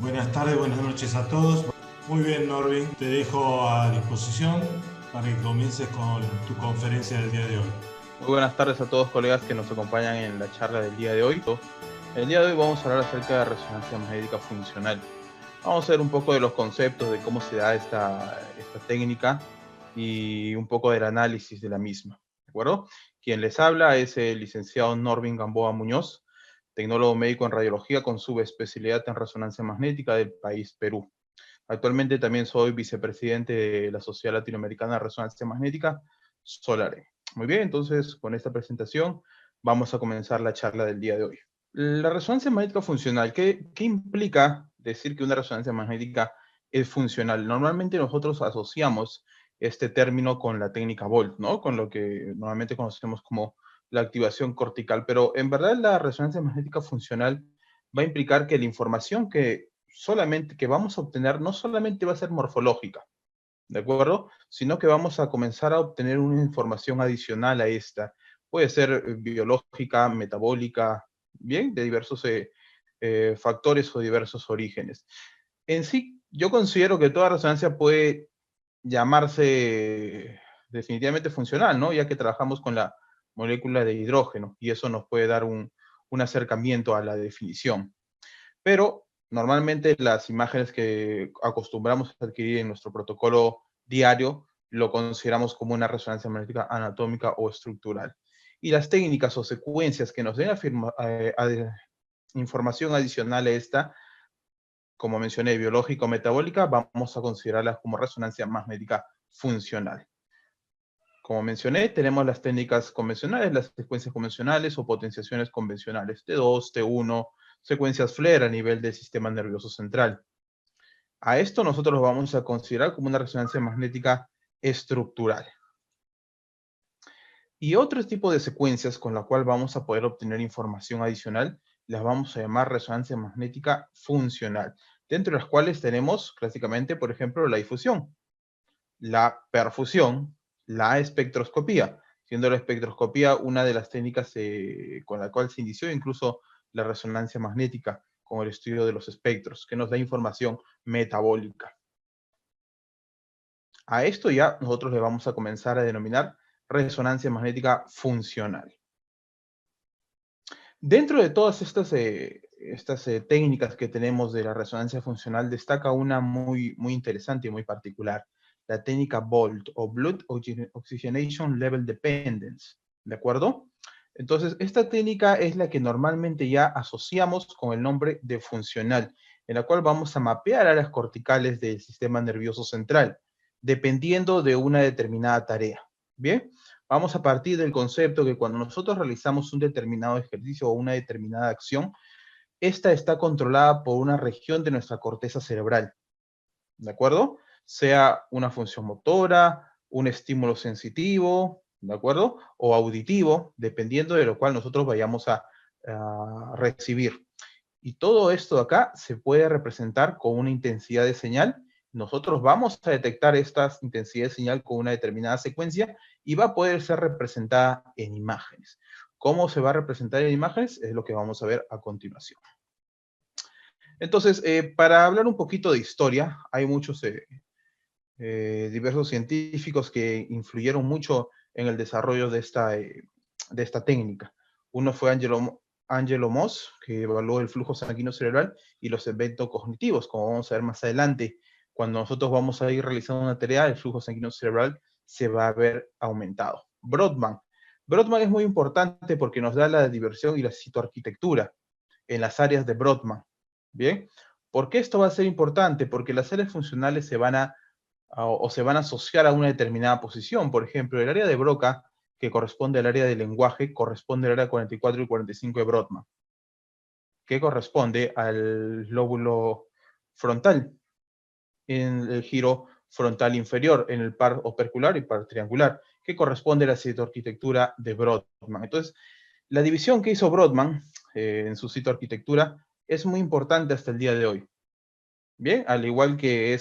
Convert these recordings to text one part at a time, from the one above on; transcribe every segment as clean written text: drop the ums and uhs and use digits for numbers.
Buenas tardes, buenas noches a todos. Muy bien, Norvin, te dejo a disposición para que comiences con tu conferencia del día de hoy. Muy buenas tardes a todos colegas que nos acompañan en la charla del día de hoy. El día de hoy vamos a hablar acerca de resonancia magnética funcional. Vamos a ver un poco de los conceptos, de cómo se da esta técnica y un poco del análisis de la misma. ¿De acuerdo? Quien les habla es el licenciado Norvin Gamboa Muñoz, tecnólogo médico en radiología con subespecialidad en resonancia magnética del país Perú. Actualmente también soy vicepresidente de la Sociedad Latinoamericana de Resonancia Magnética, SOLARE. Muy bien, entonces con esta presentación vamos a comenzar la charla del día de hoy. La resonancia magnética funcional, ¿qué implica decir que una resonancia magnética es funcional? Normalmente nosotros asociamos este término con la técnica Volt, ¿no? Con lo que normalmente conocemos como la activación cortical, pero en verdad la resonancia magnética funcional va a implicar que la información que vamos a obtener no solamente va a ser morfológica, ¿de acuerdo? Sino que vamos a comenzar a obtener una información adicional a esta. Puede ser biológica, metabólica, bien, de diversos factores o diversos orígenes. En sí, yo considero que toda resonancia puede llamarse definitivamente funcional, ¿no? Ya que trabajamos con la molécula de hidrógeno y eso nos puede dar un acercamiento a la definición. Pero normalmente las imágenes que acostumbramos a adquirir en nuestro protocolo diario lo consideramos como una resonancia magnética anatómica o estructural. Y las técnicas o secuencias que nos den información adicional a esta, como mencioné, biológica o metabólica, vamos a considerarlas como resonancia magnética funcional. Como mencioné, tenemos las técnicas convencionales, las secuencias convencionales o potenciaciones convencionales, T2, T1, secuencias FLAIR a nivel del sistema nervioso central. A esto nosotros lo vamos a considerar como una resonancia magnética estructural. Y otro tipo de secuencias con la cual vamos a poder obtener información adicional, las vamos a llamar resonancia magnética funcional, dentro de las cuales tenemos clásicamente, por ejemplo, la difusión, la perfusión, la espectroscopía, siendo la espectroscopía una de las técnicas con la cual se inició incluso la resonancia magnética, con el estudio de los espectros, que nos da información metabólica. A esto ya nosotros le vamos a comenzar a denominar resonancia magnética funcional. Dentro de todas estas técnicas que tenemos de la resonancia funcional, destaca una muy interesante y muy particular, la técnica BOLT, o Blood Oxygenation Level Dependence, ¿de acuerdo? Entonces, esta técnica es la que normalmente ya asociamos con el nombre de funcional, en la cual vamos a mapear áreas corticales del sistema nervioso central, dependiendo de una determinada tarea. ¿Bien? Vamos a partir del concepto que cuando nosotros realizamos un determinado ejercicio o una determinada acción, esta está controlada por una región de nuestra corteza cerebral, ¿de acuerdo? Sea una función motora, un estímulo sensitivo, ¿de acuerdo? O auditivo, dependiendo de lo cual nosotros vayamos a recibir. Y todo esto de acá se puede representar con una intensidad de señal. Nosotros vamos a detectar estas intensidades de señal con una determinada secuencia y va a poder ser representada en imágenes. ¿Cómo se va a representar en imágenes? Es lo que vamos a ver a continuación. Entonces, para hablar un poquito de historia, hay muchos diversos científicos que influyeron mucho en el desarrollo de esta técnica. Uno fue Angelo Moss, que evaluó el flujo sanguíneo cerebral y los eventos cognitivos, como vamos a ver más adelante. Cuando nosotros vamos a ir realizando una tarea, el flujo sanguíneo cerebral se va a ver aumentado. Brodmann. Brodmann es muy importante porque nos da la diversión y la citoarquitectura en las áreas de Brodmann. ¿Bien? ¿Por qué esto va a ser importante? Porque las áreas funcionales se van a asociar a una determinada posición. Por ejemplo, el área de Broca, que corresponde al área del lenguaje, corresponde al área 44 y 45 de Brodmann, que corresponde al lóbulo frontal, en el giro frontal inferior, en el par opercular y par triangular, que corresponde a la citoarquitectura de Brodmann. Entonces, la división que hizo Brodmann en su citoarquitectura es muy importante hasta el día de hoy. Bien, al igual que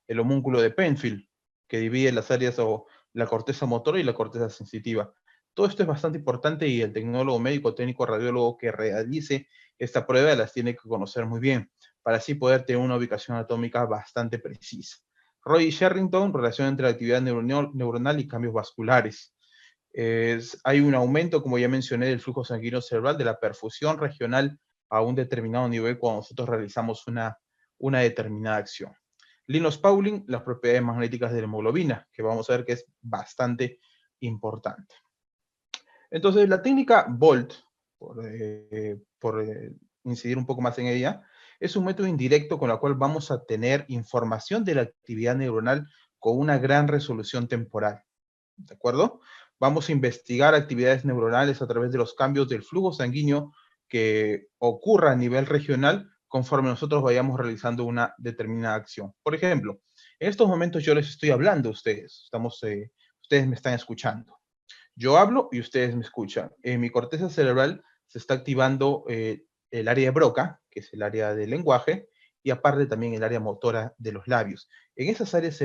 el homúnculo de Penfield, que divide las áreas o la corteza motora y la corteza sensitiva. Todo esto es bastante importante y el tecnólogo médico, técnico, radiólogo que realice esta prueba las tiene que conocer muy bien, para así poder tener una ubicación anatómica bastante precisa. Roy y Sherrington, relación entre la actividad neuronal y cambios vasculares. Hay un aumento, como ya mencioné, del flujo sanguíneo cerebral, de la perfusión regional a un determinado nivel cuando nosotros realizamos una determinada acción. Linus Pauling, las propiedades magnéticas de la hemoglobina, que vamos a ver que es bastante importante. Entonces, la técnica Volt, por incidir un poco más en ella, es un método indirecto con el cual vamos a tener información de la actividad neuronal con una gran resolución temporal. ¿De acuerdo? Vamos a investigar actividades neuronales a través de los cambios del flujo sanguíneo que ocurra a nivel regional conforme nosotros vayamos realizando una determinada acción. Por ejemplo, en estos momentos yo les estoy hablando a ustedes, ustedes me están escuchando. Yo hablo y ustedes me escuchan. En mi corteza cerebral se está activando el área de Broca, que es el área del lenguaje, y aparte también el área motora de los labios. En esas áreas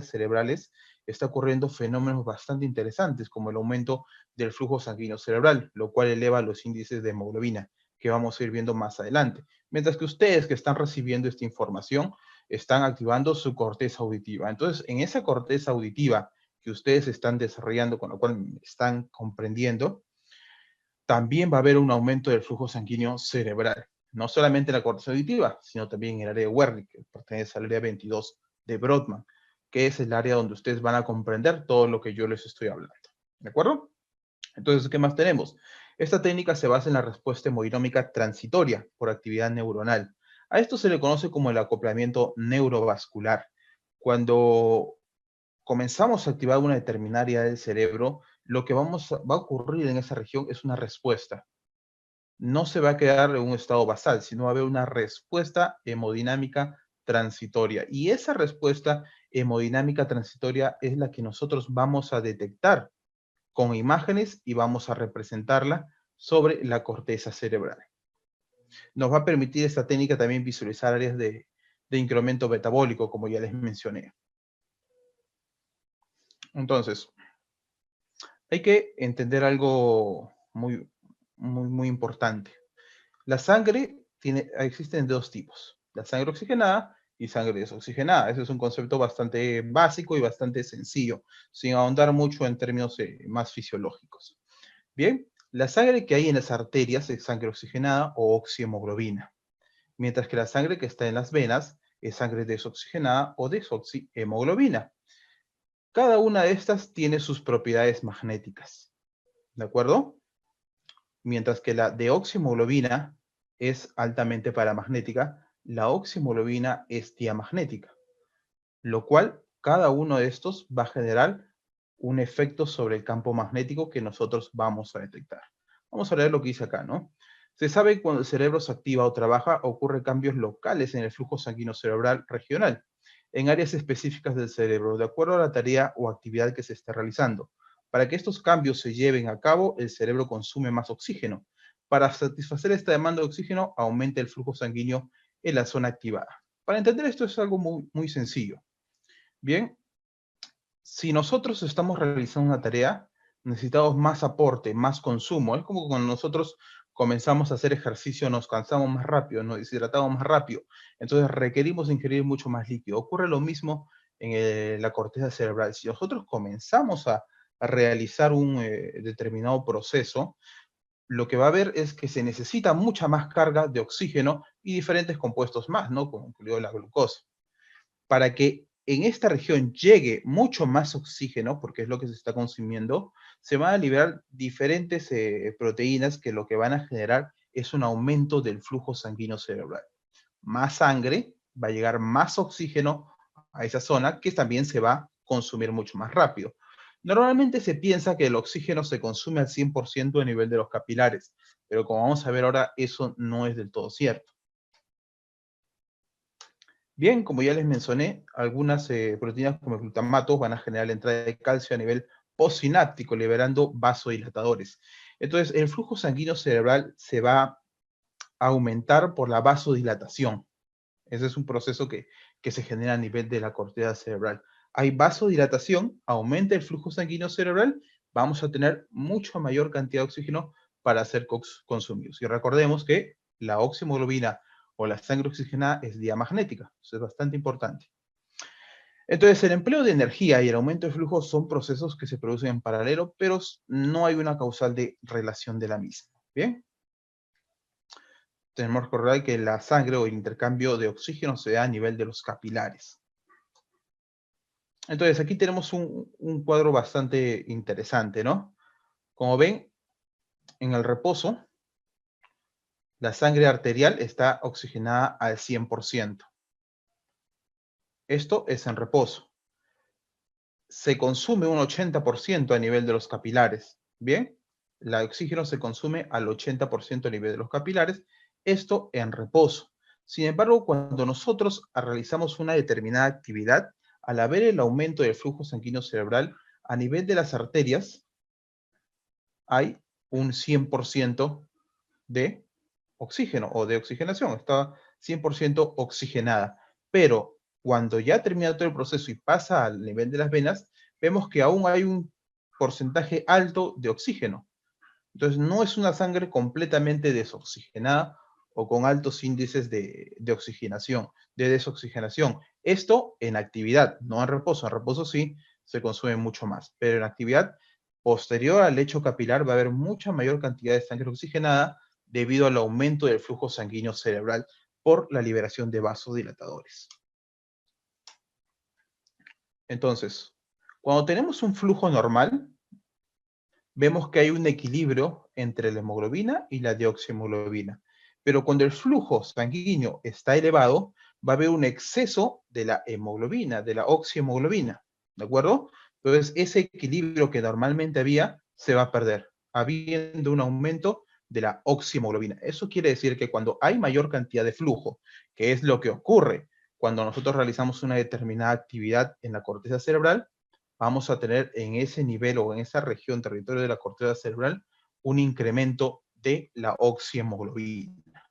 cerebrales está ocurriendo fenómenos bastante interesantes, como el aumento del flujo sanguíneo cerebral, lo cual eleva los índices de hemoglobina, que vamos a ir viendo más adelante. Mientras que ustedes que están recibiendo esta información están activando su corteza auditiva. Entonces, en esa corteza auditiva que ustedes están desarrollando, con lo cual están comprendiendo, también va a haber un aumento del flujo sanguíneo cerebral. No solamente en la corteza auditiva, sino también en el área de Wernicke, que pertenece al área 22 de Brodmann, que es el área donde ustedes van a comprender todo lo que yo les estoy hablando. ¿De acuerdo? Entonces, ¿qué más tenemos? Esta técnica se basa en la respuesta hemodinámica transitoria por actividad neuronal. A esto se le conoce como el acoplamiento neurovascular. Cuando comenzamos a activar una determinada área del cerebro, lo que va a ocurrir en esa región es una respuesta. No se va a quedar en un estado basal, sino va a haber una respuesta hemodinámica transitoria. Y esa respuesta hemodinámica transitoria es la que nosotros vamos a detectar con imágenes y vamos a representarla sobre la corteza cerebral. Nos va a permitir esta técnica también visualizar áreas de incremento metabólico, como ya les mencioné. Entonces, hay que entender algo muy importante. La sangre existen dos tipos, la sangre oxigenada y sangre desoxigenada. Ese es un concepto bastante básico y bastante sencillo, sin ahondar mucho en términos más fisiológicos. Bien, la sangre que hay en las arterias es sangre oxigenada o oxihemoglobina, mientras que la sangre que está en las venas es sangre desoxigenada o desoxihemoglobina. Cada una de estas tiene sus propiedades magnéticas, ¿de acuerdo? Mientras que la deoxihemoglobina es altamente paramagnética, la oxihemoglobina es diamagnética, lo cual cada uno de estos va a generar un efecto sobre el campo magnético que nosotros vamos a detectar. Vamos a leer lo que dice acá, ¿no? Se sabe que cuando el cerebro se activa o trabaja, ocurren cambios locales en el flujo sanguíneo cerebral regional, en áreas específicas del cerebro, de acuerdo a la tarea o actividad que se esté realizando. Para que estos cambios se lleven a cabo, el cerebro consume más oxígeno. Para satisfacer esta demanda de oxígeno, aumenta el flujo sanguíneo en la zona activada. Para entender esto es algo muy sencillo. Bien, si nosotros estamos realizando una tarea, necesitamos más aporte, más consumo. Es como cuando nosotros comenzamos a hacer ejercicio, nos cansamos más rápido, nos deshidratamos más rápido. Entonces requerimos ingerir mucho más líquido. Ocurre lo mismo en la corteza cerebral. Si nosotros comenzamos a realizar un determinado proceso, lo que va a haber es que se necesita mucha más carga de oxígeno y diferentes compuestos más, ¿no? Como incluido la glucosa. Para que en esta región llegue mucho más oxígeno, porque es lo que se está consumiendo, se van a liberar diferentes proteínas que lo que van a generar es un aumento del flujo sanguíneo cerebral. Más sangre, va a llegar más oxígeno a esa zona que también se va a consumir mucho más rápido. Normalmente se piensa que el oxígeno se consume al 100% a nivel de los capilares, pero como vamos a ver ahora, eso no es del todo cierto. Bien, como ya les mencioné, algunas proteínas como el glutamato van a generar la entrada de calcio a nivel postsináptico, liberando vasodilatadores. Entonces, el flujo sanguíneo cerebral se va a aumentar por la vasodilatación. Ese es un proceso que se genera a nivel de la corteza cerebral. Hay vasodilatación, aumenta el flujo sanguíneo cerebral, vamos a tener mucha mayor cantidad de oxígeno para ser consumidos. Y recordemos que la oxihemoglobina o la sangre oxigenada es diamagnética. Eso es bastante importante. Entonces, el empleo de energía y el aumento de flujo son procesos que se producen en paralelo, pero no hay una causal de relación de la misma. ¿Bien? Tenemos que recordar que la sangre o el intercambio de oxígeno se da a nivel de los capilares. Entonces, aquí tenemos un cuadro bastante interesante, ¿no? Como ven, en el reposo, la sangre arterial está oxigenada al 100%. Esto es en reposo. Se consume un 80% a nivel de los capilares. ¿Bien? El oxígeno se consume al 80% a nivel de los capilares. Esto en reposo. Sin embargo, cuando nosotros realizamos una determinada actividad, al haber el aumento del flujo sanguíneo cerebral a nivel de las arterias, hay un 100% de oxígeno o de oxigenación. Está 100% oxigenada. Pero cuando ya termina todo el proceso y pasa al nivel de las venas, vemos que aún hay un porcentaje alto de oxígeno. Entonces, no es una sangre completamente desoxigenada o con altos índices de oxigenación, de desoxigenación. Esto en actividad, no en reposo. En reposo sí se consume mucho más, pero en actividad posterior al lecho capilar va a haber mucha mayor cantidad de sangre oxigenada debido al aumento del flujo sanguíneo cerebral por la liberación de vasodilatadores. Entonces, cuando tenemos un flujo normal, vemos que hay un equilibrio entre la hemoglobina y la deoxihemoglobina. Pero cuando el flujo sanguíneo está elevado, va a haber un exceso de la hemoglobina, de la oxihemoglobina, ¿de acuerdo? Entonces, ese equilibrio que normalmente había se va a perder, habiendo un aumento de la oxihemoglobina. Eso quiere decir que cuando hay mayor cantidad de flujo, que es lo que ocurre cuando nosotros realizamos una determinada actividad en la corteza cerebral, vamos a tener en ese nivel o en esa región, territorio de la corteza cerebral, un incremento de la oxihemoglobina.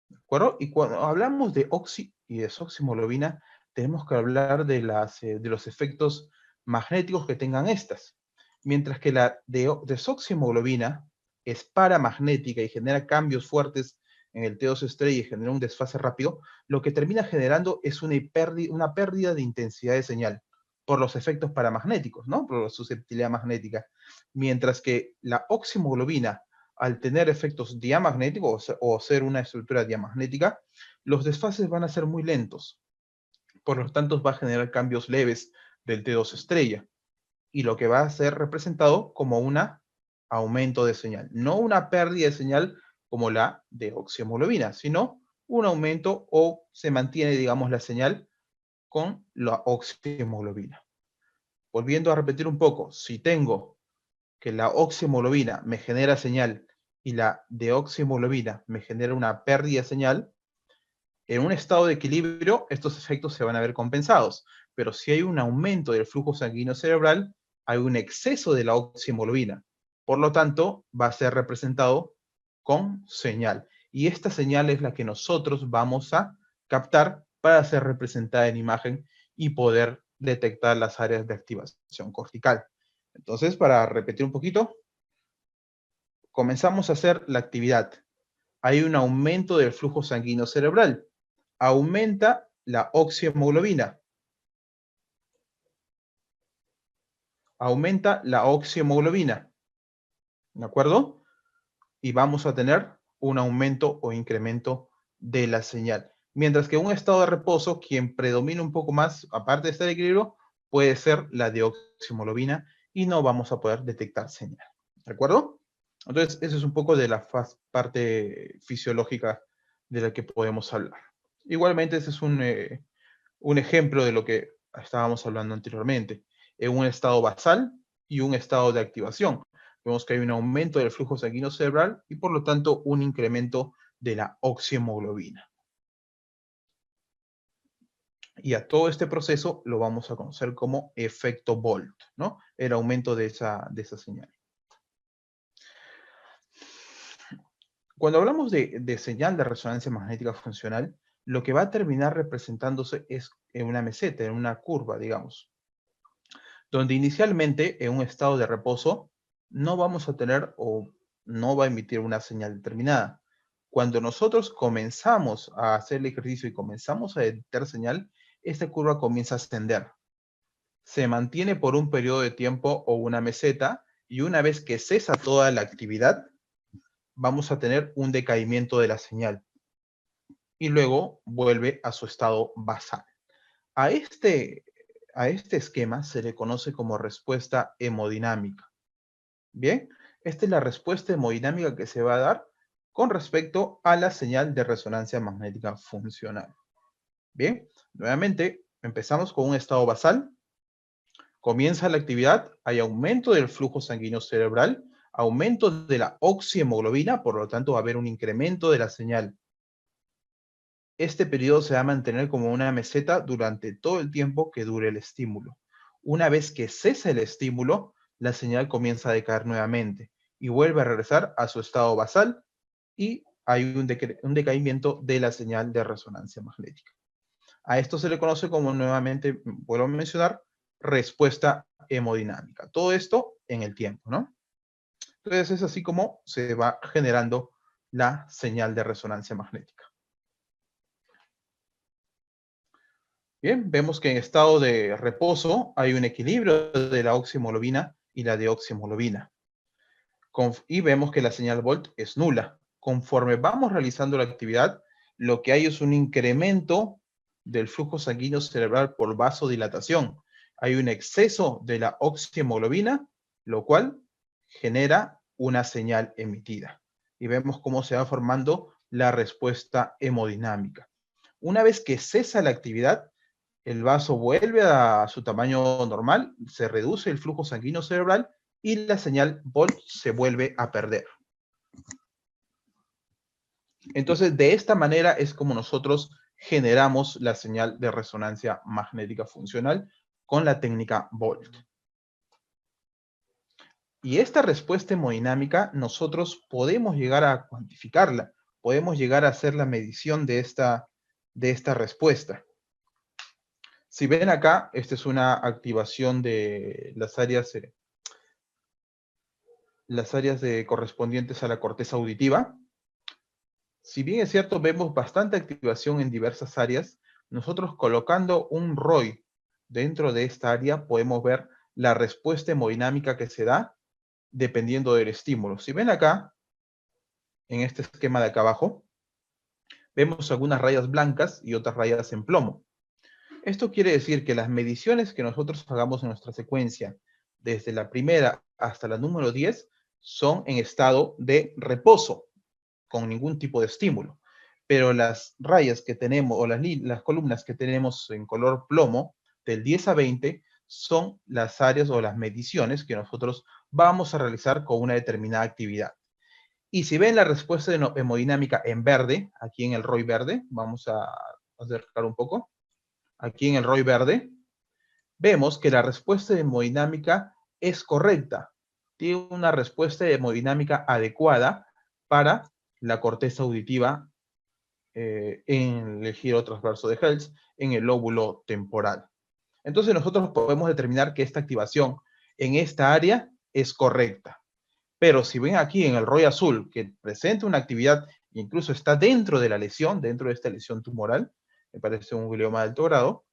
¿De acuerdo? Y cuando hablamos de oxi y desoxihemoglobina, tenemos que hablar de los efectos magnéticos que tengan estas. Mientras que la desoxihemoglobina es paramagnética y genera cambios fuertes en el T2 estrella y genera un desfase rápido, lo que termina generando es una pérdida de intensidad de señal por los efectos paramagnéticos, ¿no? Por la susceptibilidad magnética. Mientras que la oxihemoglobina, al tener efectos diamagnéticos o ser una estructura diamagnética, los desfases van a ser muy lentos. Por lo tanto, va a generar cambios leves del T2 estrella. Y lo que va a ser representado como un aumento de señal. No una pérdida de señal como la de oxihemoglobina, sino un aumento o se mantiene, digamos, la señal con la oxihemoglobina. Volviendo a repetir un poco, si tengo que la oxihemoglobina me genera señal y la deoxihemoglobina me genera una pérdida de señal, en un estado de equilibrio estos efectos se van a ver compensados. Pero si hay un aumento del flujo sanguíneo cerebral, hay un exceso de la oxihemoglobina. Por lo tanto, va a ser representado con señal. Y esta señal es la que nosotros vamos a captar para ser representada en imagen y poder detectar las áreas de activación cortical. Entonces, para repetir un poquito, comenzamos a hacer la actividad. Hay un aumento del flujo sanguíneo cerebral. Aumenta la oxihemoglobina. Aumenta la oxihemoglobina. ¿De acuerdo? Y vamos a tener un aumento o incremento de la señal. Mientras que en un estado de reposo, quien predomina un poco más, aparte de estar en equilibrio, puede ser la deoxihemoglobina y no vamos a poder detectar señal. ¿De acuerdo? Entonces, eso es un poco de la parte fisiológica de la que podemos hablar. Igualmente, ese es un ejemplo de lo que estábamos hablando anteriormente. En un estado basal y un estado de activación. Vemos que hay un aumento del flujo sanguíneo cerebral y por lo tanto un incremento de la oxihemoglobina. Y a todo este proceso lo vamos a conocer como efecto Bolt, ¿no? El aumento de esa señal. Cuando hablamos de señal de resonancia magnética funcional, lo que va a terminar representándose es en una meseta, en una curva, digamos, donde inicialmente en un estado de reposo no vamos a tener o no va a emitir una señal determinada. Cuando nosotros comenzamos a hacer el ejercicio y comenzamos a detectar señal, esta curva comienza a ascender. Se mantiene por un periodo de tiempo o una meseta, y una vez que cesa toda la actividad, vamos a tener un decaimiento de la señal. Y luego vuelve a su estado basal. A este esquema se le conoce como respuesta hemodinámica. Bien, esta es la respuesta hemodinámica que se va a dar con respecto a la señal de resonancia magnética funcional. Bien, nuevamente empezamos con un estado basal. Comienza la actividad, hay aumento del flujo sanguíneo cerebral, aumento de la oxihemoglobina, por lo tanto va a haber un incremento de la señal. Este periodo se va a mantener como una meseta durante todo el tiempo que dure el estímulo. Una vez que cesa el estímulo, la señal comienza a decaer nuevamente y vuelve a regresar a su estado basal, y hay un decaimiento de la señal de resonancia magnética. A esto se le conoce como, nuevamente, vuelvo a mencionar, respuesta hemodinámica. Todo esto en el tiempo, ¿no? Entonces es así como se va generando la señal de resonancia magnética. Bien, vemos que en estado de reposo hay un equilibrio de la oxihemoglobina y la deoxihemoglobina. Y vemos que la señal Volt es nula. Conforme vamos realizando la actividad, lo que hay es un incremento del flujo sanguíneo cerebral por vasodilatación. Hay un exceso de la oxihemoglobina, lo cual genera una señal emitida. Y vemos cómo se va formando la respuesta hemodinámica. Una vez que cesa la actividad, el vaso vuelve a su tamaño normal, se reduce el flujo sanguíneo cerebral y la señal Volt se vuelve a perder. Entonces, de esta manera es como nosotros generamos la señal de resonancia magnética funcional con la técnica Volt. Y esta respuesta hemodinámica nosotros podemos llegar a cuantificarla, podemos llegar a hacer la medición de esta respuesta. Si ven acá, esta es una activación de las áreas correspondientes a la corteza auditiva. Si bien es cierto, vemos bastante activación en diversas áreas, nosotros colocando un ROI dentro de esta área podemos ver la respuesta hemodinámica que se da dependiendo del estímulo. Si ven acá, en este esquema de acá abajo, vemos algunas rayas blancas y otras rayas en plomo. Esto quiere decir que las mediciones que nosotros hagamos en nuestra secuencia, desde la primera hasta la número 10, son en estado de reposo, con ningún tipo de estímulo. Pero las rayas que tenemos, o las columnas que tenemos en color plomo, del 10 a 20, son las áreas o las mediciones que nosotros vamos a realizar con una determinada actividad. Y si ven la respuesta hemodinámica en verde, aquí en el ROI verde, vamos a acercar un poco, aquí en el ROI verde, vemos que la respuesta hemodinámica es correcta. Tiene una respuesta hemodinámica adecuada para la corteza auditiva en el giro transverso de Hertz, en el lóbulo temporal. Entonces nosotros podemos determinar que esta activación en esta área es correcta. Pero si ven aquí en el ROI azul que presenta una actividad, incluso está dentro de la lesión, dentro de esta lesión tumoral, me parece un glioma de alto grado,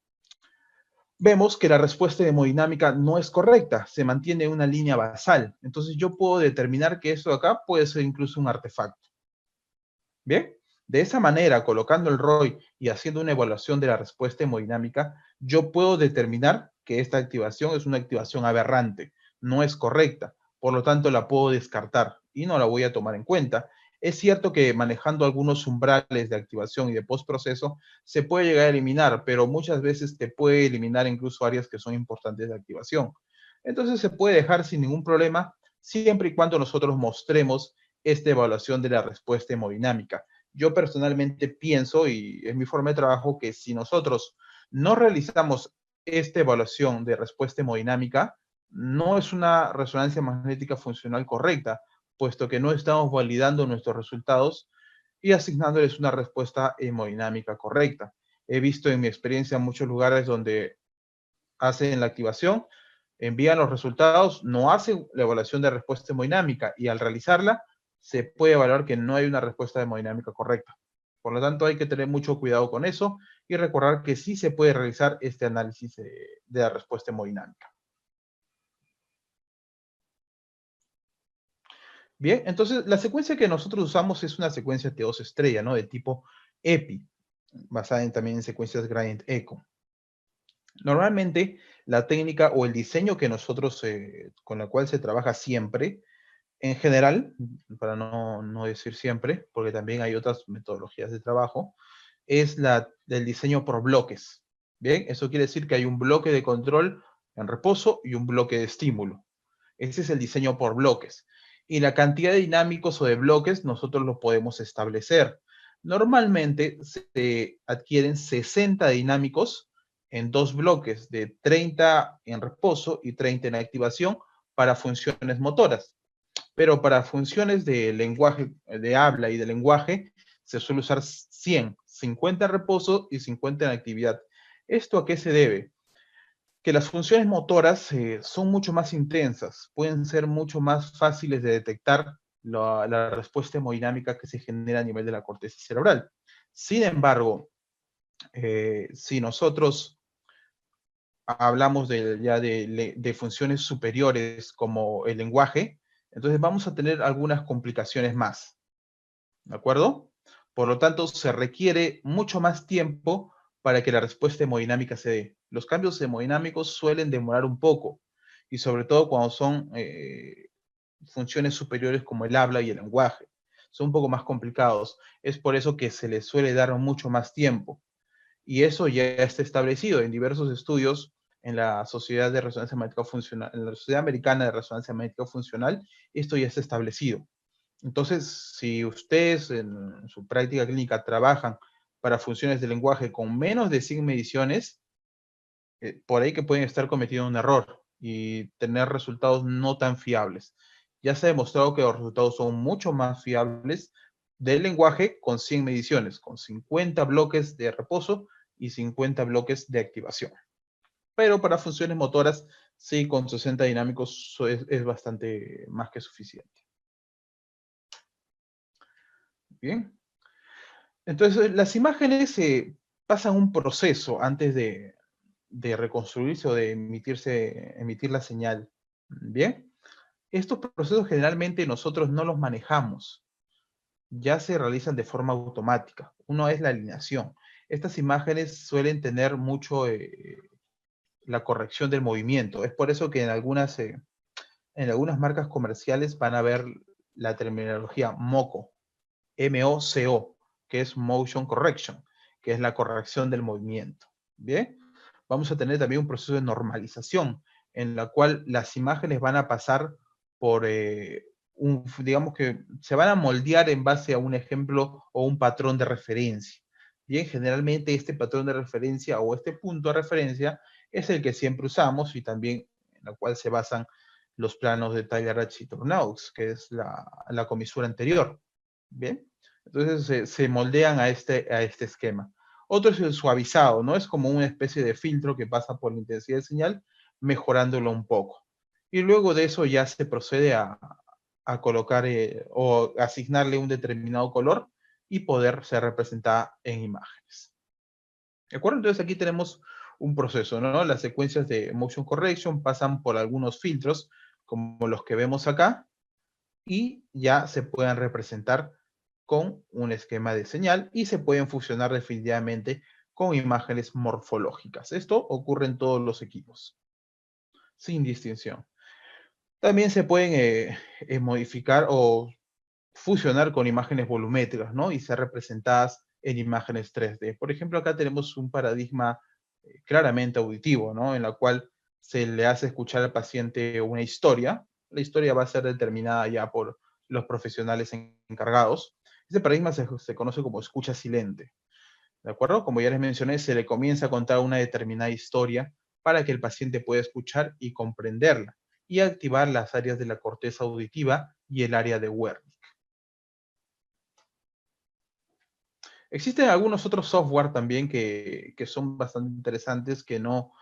vemos que la respuesta hemodinámica no es correcta, se mantiene en una línea basal. Entonces yo puedo determinar que esto de acá puede ser incluso un artefacto. Bien, de esa manera, colocando el ROI y haciendo una evaluación de la respuesta hemodinámica, yo puedo determinar que esta activación es una activación aberrante, no es correcta, por lo tanto la puedo descartar y no la voy a tomar en cuenta. Es cierto que manejando algunos umbrales de activación y de postproceso se puede llegar a eliminar, pero muchas veces te puede eliminar incluso áreas que son importantes de activación. Entonces se puede dejar sin ningún problema, siempre y cuando nosotros mostremos esta evaluación de la respuesta hemodinámica. Yo personalmente pienso, y es mi forma de trabajo, que si nosotros no realizamos esta evaluación de respuesta hemodinámica, no es una resonancia magnética funcional correcta, puesto que no estamos validando nuestros resultados y asignándoles una respuesta hemodinámica correcta. He visto en mi experiencia muchos lugares donde hacen la activación, envían los resultados, no hacen la evaluación de respuesta hemodinámica y al realizarla se puede evaluar que no hay una respuesta de hemodinámica correcta. Por lo tanto, hay que tener mucho cuidado con eso y recordar que sí se puede realizar este análisis de la respuesta hemodinámica. Bien, entonces la secuencia que nosotros usamos es una secuencia T2 estrella, ¿no? De tipo EPI, basada también en secuencias Gradient Echo. Normalmente, la técnica o el diseño que nosotros, con la cual se trabaja siempre, en general, para no decir siempre, porque también hay otras metodologías de trabajo, es el diseño por bloques. Bien, eso quiere decir que hay un bloque de control en reposo y un bloque de estímulo. Ese es el diseño por bloques. Y la cantidad de dinámicos o de bloques nosotros los podemos establecer. Normalmente se adquieren 60 dinámicos en dos bloques de 30 en reposo y 30 en activación para funciones motoras. Pero para funciones de lenguaje, de habla y de lenguaje, se suele usar 100, 50 en reposo y 50 en actividad. ¿Esto a qué se debe? Que las funciones motoras son mucho más intensas, pueden ser mucho más fáciles de detectar la respuesta hemodinámica que se genera a nivel de la corteza cerebral. Sin embargo, si nosotros hablamos de funciones superiores como el lenguaje, entonces vamos a tener algunas complicaciones más, ¿de acuerdo? Por lo tanto, se requiere mucho más tiempo para que la respuesta hemodinámica se dé. Los cambios hemodinámicos suelen demorar un poco, y sobre todo cuando son funciones superiores como el habla y el lenguaje. Son un poco más complicados. Es por eso que se les suele dar mucho más tiempo. Y eso ya está establecido en diversos estudios en la Sociedad de Resonancia Magnética Funcional, en la Sociedad Americana de Resonancia Magnética Funcional, esto ya está establecido. Entonces, si ustedes en su práctica clínica trabajan para funciones de lenguaje con menos de 100 mediciones, por ahí que pueden estar cometiendo un error y tener resultados no tan fiables. Ya se ha demostrado que los resultados son mucho más fiables del lenguaje con 100 mediciones, con 50 bloques de reposo y 50 bloques de activación. Pero para funciones motoras, sí, con 60 dinámicos es bastante más que suficiente. Bien. Entonces, las imágenes pasan un proceso antes de reconstruirse o de emitir la señal. Bien. Estos procesos generalmente nosotros no los manejamos, ya se realizan de forma automática. Uno es la alineación. Estas imágenes suelen tener mucho la corrección del movimiento. Es por eso que en algunas marcas comerciales van a ver la terminología MOCO, M-O-C-O, que es Motion Correction, que es la corrección del movimiento. Bien, vamos a tener también un proceso de normalización, en la cual las imágenes van a pasar por digamos que se van a moldear en base a un ejemplo o un patrón de referencia. Bien, generalmente este patrón de referencia o este punto de referencia es el que siempre usamos y también en la cual se basan los planos de Tyler-Hatch y Tornaux, que es la comisura anterior. Bien, entonces se moldean a este esquema. Otro es el suavizado, ¿no? Es como una especie de filtro que pasa por la intensidad de señal, mejorándolo un poco. Y luego de eso ya se procede a colocar o asignarle un determinado color y poder ser representada en imágenes. ¿De acuerdo? Entonces aquí tenemos un proceso, ¿no? Las secuencias de motion correction pasan por algunos filtros, como los que vemos acá, y ya se pueden representar con un esquema de señal y se pueden fusionar definitivamente con imágenes morfológicas. Esto ocurre en todos los equipos, sin distinción. También se pueden modificar o fusionar con imágenes volumétricas, ¿no? Y ser representadas en imágenes 3D. Por ejemplo, acá tenemos un paradigma claramente auditivo, ¿no? En la cual se le hace escuchar al paciente una historia. La historia va a ser determinada ya por los profesionales encargados. Este paradigma se conoce como escucha silente. ¿De acuerdo? Como ya les mencioné, se le comienza a contar una determinada historia para que el paciente pueda escuchar y comprenderla y activar las áreas de la corteza auditiva y el área de Wernicke. Existen algunos otros software también que son bastante interesantes que no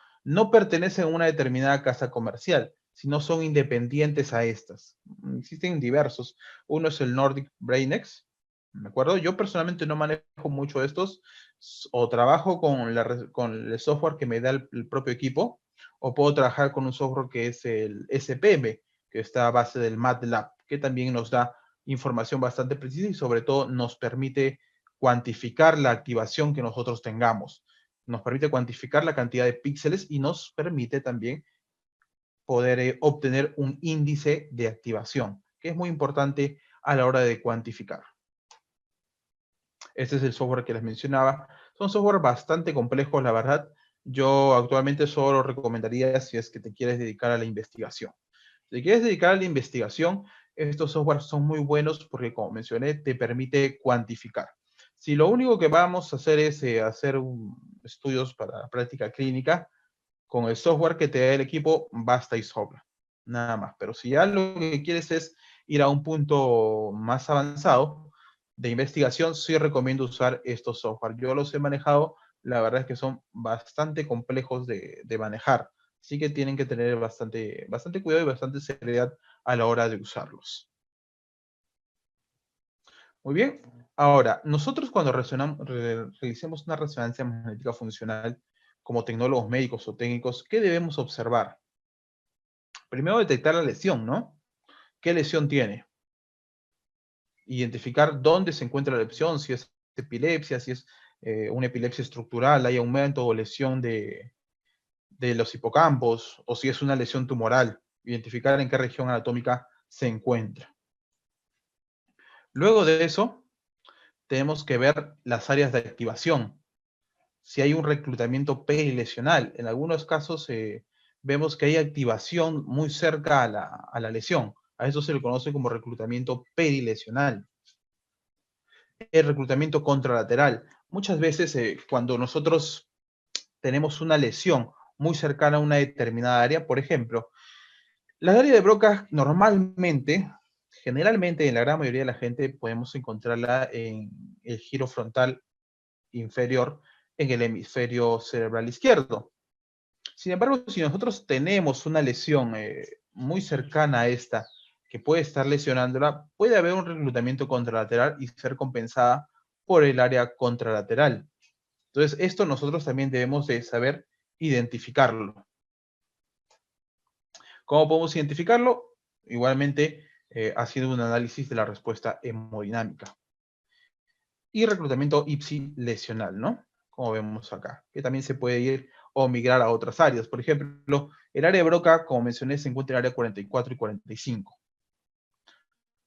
pertenecen a una determinada casa comercial, sino son independientes a estas. Existen diversos. Uno es el Nordic BrainX, ¿de acuerdo? Yo personalmente no manejo mucho estos, o trabajo con el software que me da el propio equipo, o puedo trabajar con un software que es el SPM, que está a base del MATLAB, que también nos da información bastante precisa y sobre todo nos permite cuantificar la activación que nosotros tengamos. Nos permite cuantificar la cantidad de píxeles y nos permite también poder obtener un índice de activación, que es muy importante a la hora de cuantificar. Este es el software que les mencionaba. Son software bastante complejos, la verdad. Yo actualmente solo recomendaría si es que te quieres dedicar a la investigación. Si quieres dedicar a la investigación, estos softwares son muy buenos porque, como mencioné, te permite cuantificar. Si lo único que vamos a hacer es hacer estudios para práctica clínica, con el software que te da el equipo basta y sobra, nada más. Pero si ya lo que quieres es ir a un punto más avanzado de investigación, sí recomiendo usar estos software. Yo los he manejado, la verdad es que son bastante complejos de manejar, así que tienen que tener bastante cuidado y bastante seriedad a la hora de usarlos. Muy bien, ahora, nosotros cuando realicemos una resonancia magnética funcional, como tecnólogos médicos o técnicos, ¿qué debemos observar? Primero detectar la lesión, ¿no? ¿Qué lesión tiene? Identificar dónde se encuentra la lesión, si es epilepsia, si es una epilepsia estructural, hay aumento o lesión de los hipocampos, o si es una lesión tumoral. Identificar en qué región anatómica se encuentra. Luego de eso, tenemos que ver las áreas de activación. Si hay un reclutamiento perilesional, en algunos casos vemos que hay activación muy cerca a la lesión. A eso se le conoce como reclutamiento perilesional. El reclutamiento contralateral. Muchas veces cuando nosotros tenemos una lesión muy cercana a una determinada área, por ejemplo, la área de Broca normalmente, generalmente en la gran mayoría de la gente podemos encontrarla en el giro frontal inferior en el hemisferio cerebral izquierdo. Sin embargo, si nosotros tenemos una lesión muy cercana a esta, que puede estar lesionándola, puede haber un reclutamiento contralateral y ser compensada por el área contralateral. Entonces, esto nosotros también debemos de saber identificarlo. ¿Cómo podemos identificarlo? Igualmente, haciendo un análisis de la respuesta hemodinámica. Y reclutamiento ipsilesional, ¿no? Como vemos acá, que también se puede ir o migrar a otras áreas. Por ejemplo, el área de Broca, como mencioné, se encuentra en el área 44 y 45.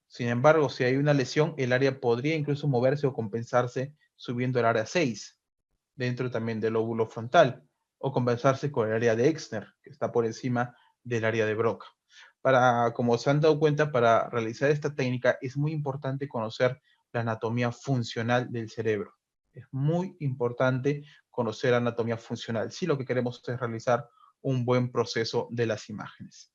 Sin embargo, si hay una lesión, el área podría incluso moverse o compensarse subiendo al área 6, dentro también del lóbulo frontal, o compensarse con el área de Exner, que está por encima del área de Broca. Como se han dado cuenta, para realizar esta técnica es muy importante conocer la anatomía funcional del cerebro. Es muy importante conocer anatomía funcional si lo que queremos es realizar un buen proceso de las imágenes.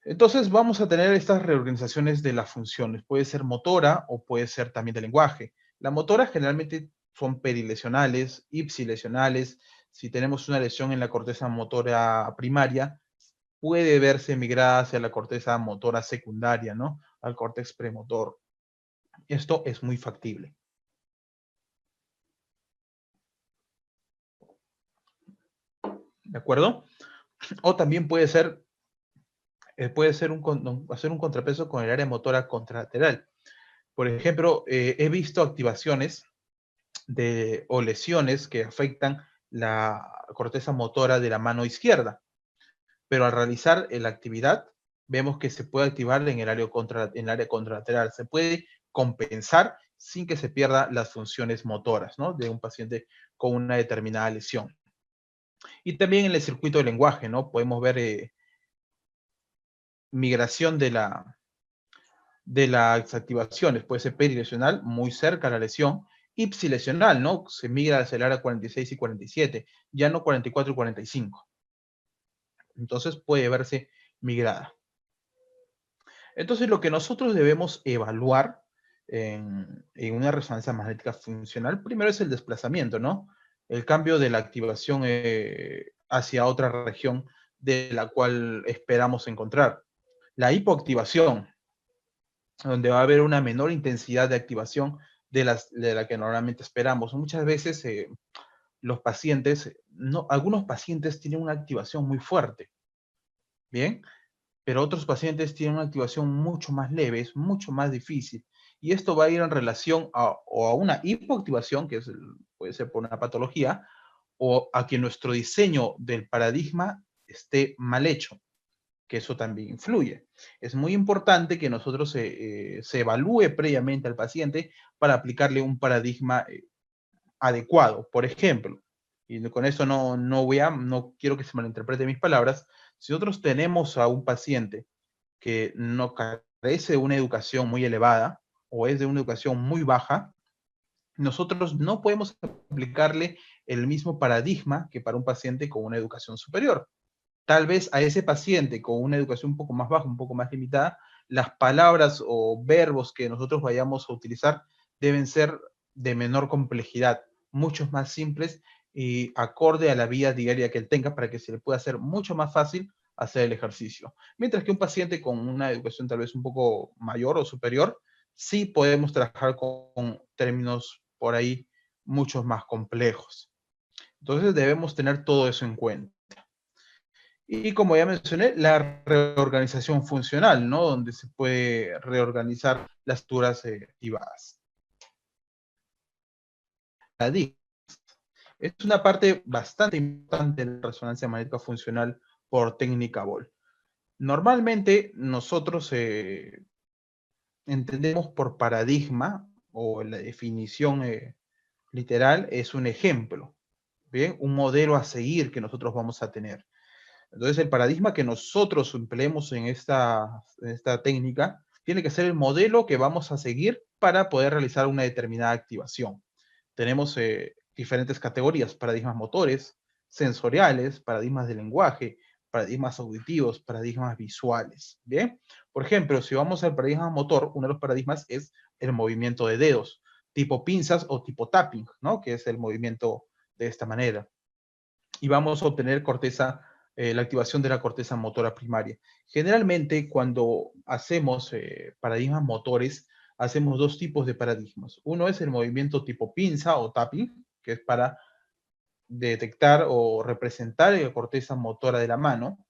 Entonces vamos a tener estas reorganizaciones de las funciones. Puede ser motora o puede ser también de lenguaje. La motora generalmente son perilesionales, ipsilesionales. Si tenemos una lesión en la corteza motora primaria, puede verse migrada hacia la corteza motora secundaria, ¿no? Al córtex premotor. Esto es muy factible. ¿De acuerdo? O también puede ser hacer un contrapeso con el área motora contralateral. Por ejemplo, he visto activaciones o lesiones que afectan la corteza motora de la mano izquierda, pero al realizar la actividad vemos que se puede activar en el área contralateral. Se puede compensar sin que se pierdan las funciones motoras, ¿no? De un paciente con una determinada lesión. Y también en el circuito de lenguaje, ¿no? Podemos ver migración de las activaciones. Puede ser perilesional, muy cerca a la lesión, ipsilesional, ¿no? Se migra hacia el área 46 y 47, ya no 44 y 45. Entonces puede verse migrada. Entonces lo que nosotros debemos evaluar en una resonancia magnética funcional, primero es el desplazamiento, ¿no? El cambio de la activación hacia otra región de la cual esperamos encontrar. La hipoactivación, donde va a haber una menor intensidad de activación de la que normalmente esperamos. Muchas veces los pacientes, algunos pacientes tienen una activación muy fuerte, ¿bien? Pero otros pacientes tienen una activación mucho más leve, es mucho más difícil. Y esto va a ir en relación o a una hipoactivación, que puede ser por una patología, o a que nuestro diseño del paradigma esté mal hecho, que eso también influye. Es muy importante que nosotros se evalúe previamente al paciente para aplicarle un paradigma adecuado. Por ejemplo, y con eso no quiero que se malinterprete mis palabras, si nosotros tenemos a un paciente que no carece de una educación muy elevada o es de una educación muy baja, nosotros no podemos aplicarle el mismo paradigma que para un paciente con una educación superior. Tal vez a ese paciente con una educación un poco más baja, un poco más limitada, las palabras o verbos que nosotros vayamos a utilizar deben ser de menor complejidad, muchos más simples y acorde a la vida diaria que él tenga para que se le pueda hacer mucho más fácil hacer el ejercicio. Mientras que un paciente con una educación tal vez un poco mayor o superior, sí podemos trabajar con términos por ahí muchos más complejos. Entonces debemos tener todo eso en cuenta. Y como ya mencioné, la reorganización funcional, ¿no? Donde se puede reorganizar las estructuras activadas. Es una parte bastante importante de la resonancia magnética funcional por técnica Boll. Normalmente nosotros entendemos por paradigma, o la definición literal, es un ejemplo, ¿bien? Un modelo a seguir que nosotros vamos a tener. Entonces, el paradigma que nosotros empleemos en esta técnica tiene que ser el modelo que vamos a seguir para poder realizar una determinada activación. Tenemos diferentes categorías: paradigmas motores, sensoriales, paradigmas de lenguaje, paradigmas auditivos, paradigmas visuales. ¿Bien? Por ejemplo, si vamos al paradigma motor, uno de los paradigmas es el movimiento de dedos, tipo pinzas o tipo tapping, ¿no? Que es el movimiento de esta manera. Y vamos a obtener la activación de la corteza motora primaria. Generalmente, cuando hacemos paradigmas motores, hacemos dos tipos de paradigmas. Uno es el movimiento tipo pinza o tapping, que es para detectar o representar la corteza motora de la mano,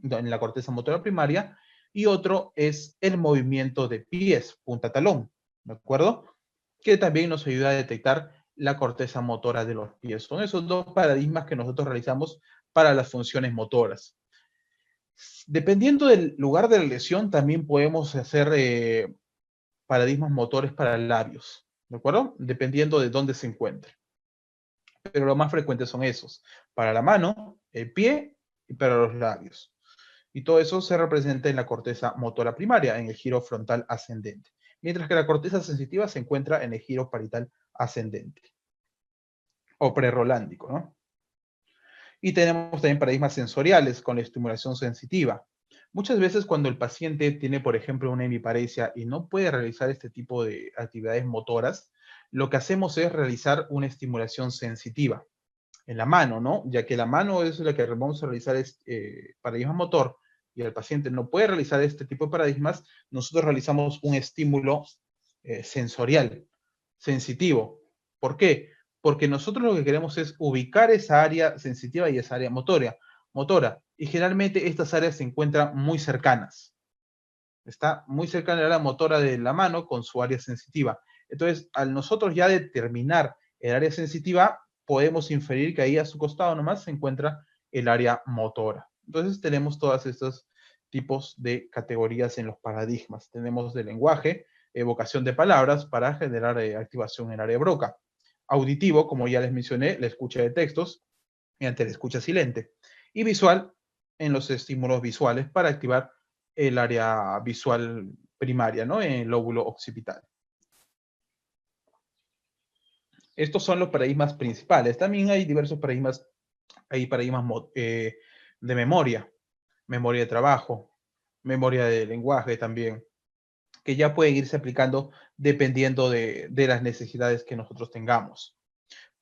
en la corteza motora primaria, y otro es el movimiento de pies, punta talón, ¿de acuerdo? Que también nos ayuda a detectar la corteza motora de los pies. Son esos dos paradigmas que nosotros realizamos para las funciones motoras. Dependiendo del lugar de la lesión, también podemos hacer paradigmas motores para labios, ¿de acuerdo? Dependiendo de dónde se encuentre. Pero lo más frecuente son esos: para la mano, el pie y para los labios. Y todo eso se representa en la corteza motora primaria, en el giro frontal ascendente. Mientras que la corteza sensitiva se encuentra en el giro parietal ascendente o prerolándico, ¿no? Y tenemos también paradigmas sensoriales con la estimulación sensitiva. Muchas veces cuando el paciente tiene, por ejemplo, una hemiparesia y no puede realizar este tipo de actividades motoras, lo que hacemos es realizar una estimulación sensitiva en la mano, ¿no? Ya que la mano es la que vamos a realizar paradigma motor y el paciente no puede realizar este tipo de paradigmas, nosotros realizamos un estímulo sensorial, sensitivo. ¿Por qué? Porque nosotros lo que queremos es ubicar esa área sensitiva y esa área motora. Y generalmente estas áreas se encuentran muy cercanas. Está muy cercana a la motora de la mano con su área sensitiva. Entonces, al nosotros ya determinar el área sensitiva, podemos inferir que ahí a su costado nomás se encuentra el área motora. Entonces, tenemos todos estos tipos de categorías en los paradigmas. Tenemos de lenguaje, evocación de palabras para generar activación en el área Broca. Auditivo, como ya les mencioné, la escucha de textos mediante la escucha silente. Y visual, en los estímulos visuales para activar el área visual primaria, ¿no? En el lóbulo occipital. Estos son los paradigmas principales. También hay diversos paradigmas. Hay paradigmas de memoria de trabajo, memoria de lenguaje también, que ya pueden irse aplicando dependiendo de las necesidades que nosotros tengamos.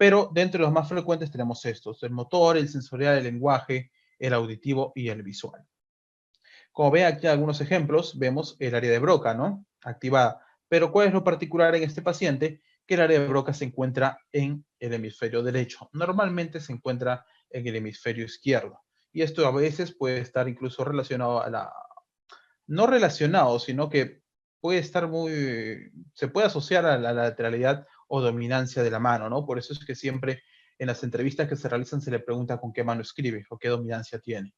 Pero dentro de los más frecuentes tenemos estos: el motor, el sensorial, el lenguaje, el auditivo y el visual. Como ven aquí algunos ejemplos, vemos el área de Broca, ¿no? Activada. Pero ¿cuál es lo particular en este paciente? Que el área de Broca se encuentra en el hemisferio derecho. Normalmente se encuentra en el hemisferio izquierdo. Y esto a veces puede estar incluso relacionado a la... No relacionado, sino que puede estar muy... Se puede asociar a la lateralidad o dominancia de la mano, ¿no? Por eso es que siempre en las entrevistas que se realizan se le pregunta con qué mano escribe o qué dominancia tiene.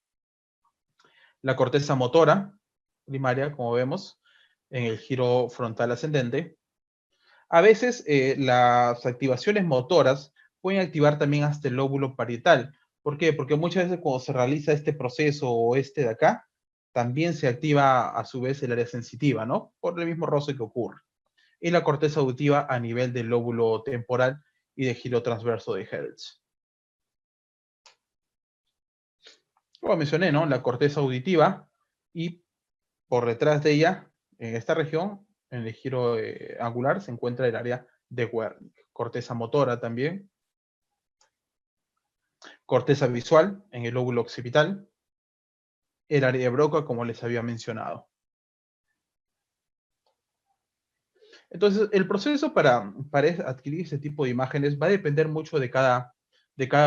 La corteza motora primaria, como vemos, en el giro frontal ascendente. A veces las activaciones motoras pueden activar también hasta el lóbulo parietal. ¿Por qué? Porque muchas veces cuando se realiza este proceso o este de acá, también se activa a su vez el área sensitiva, ¿no? Por el mismo roce que ocurre. Y la corteza auditiva a nivel del lóbulo temporal y de giro transverso de Hertz. Como mencioné, ¿no? La corteza auditiva y por detrás de ella, en esta región, en el giro angular, se encuentra el área de Wernicke. Corteza motora también. Corteza visual en el lóbulo occipital. El área de Broca, como les había mencionado. Entonces, el proceso para adquirir este tipo de imágenes va a depender mucho de cada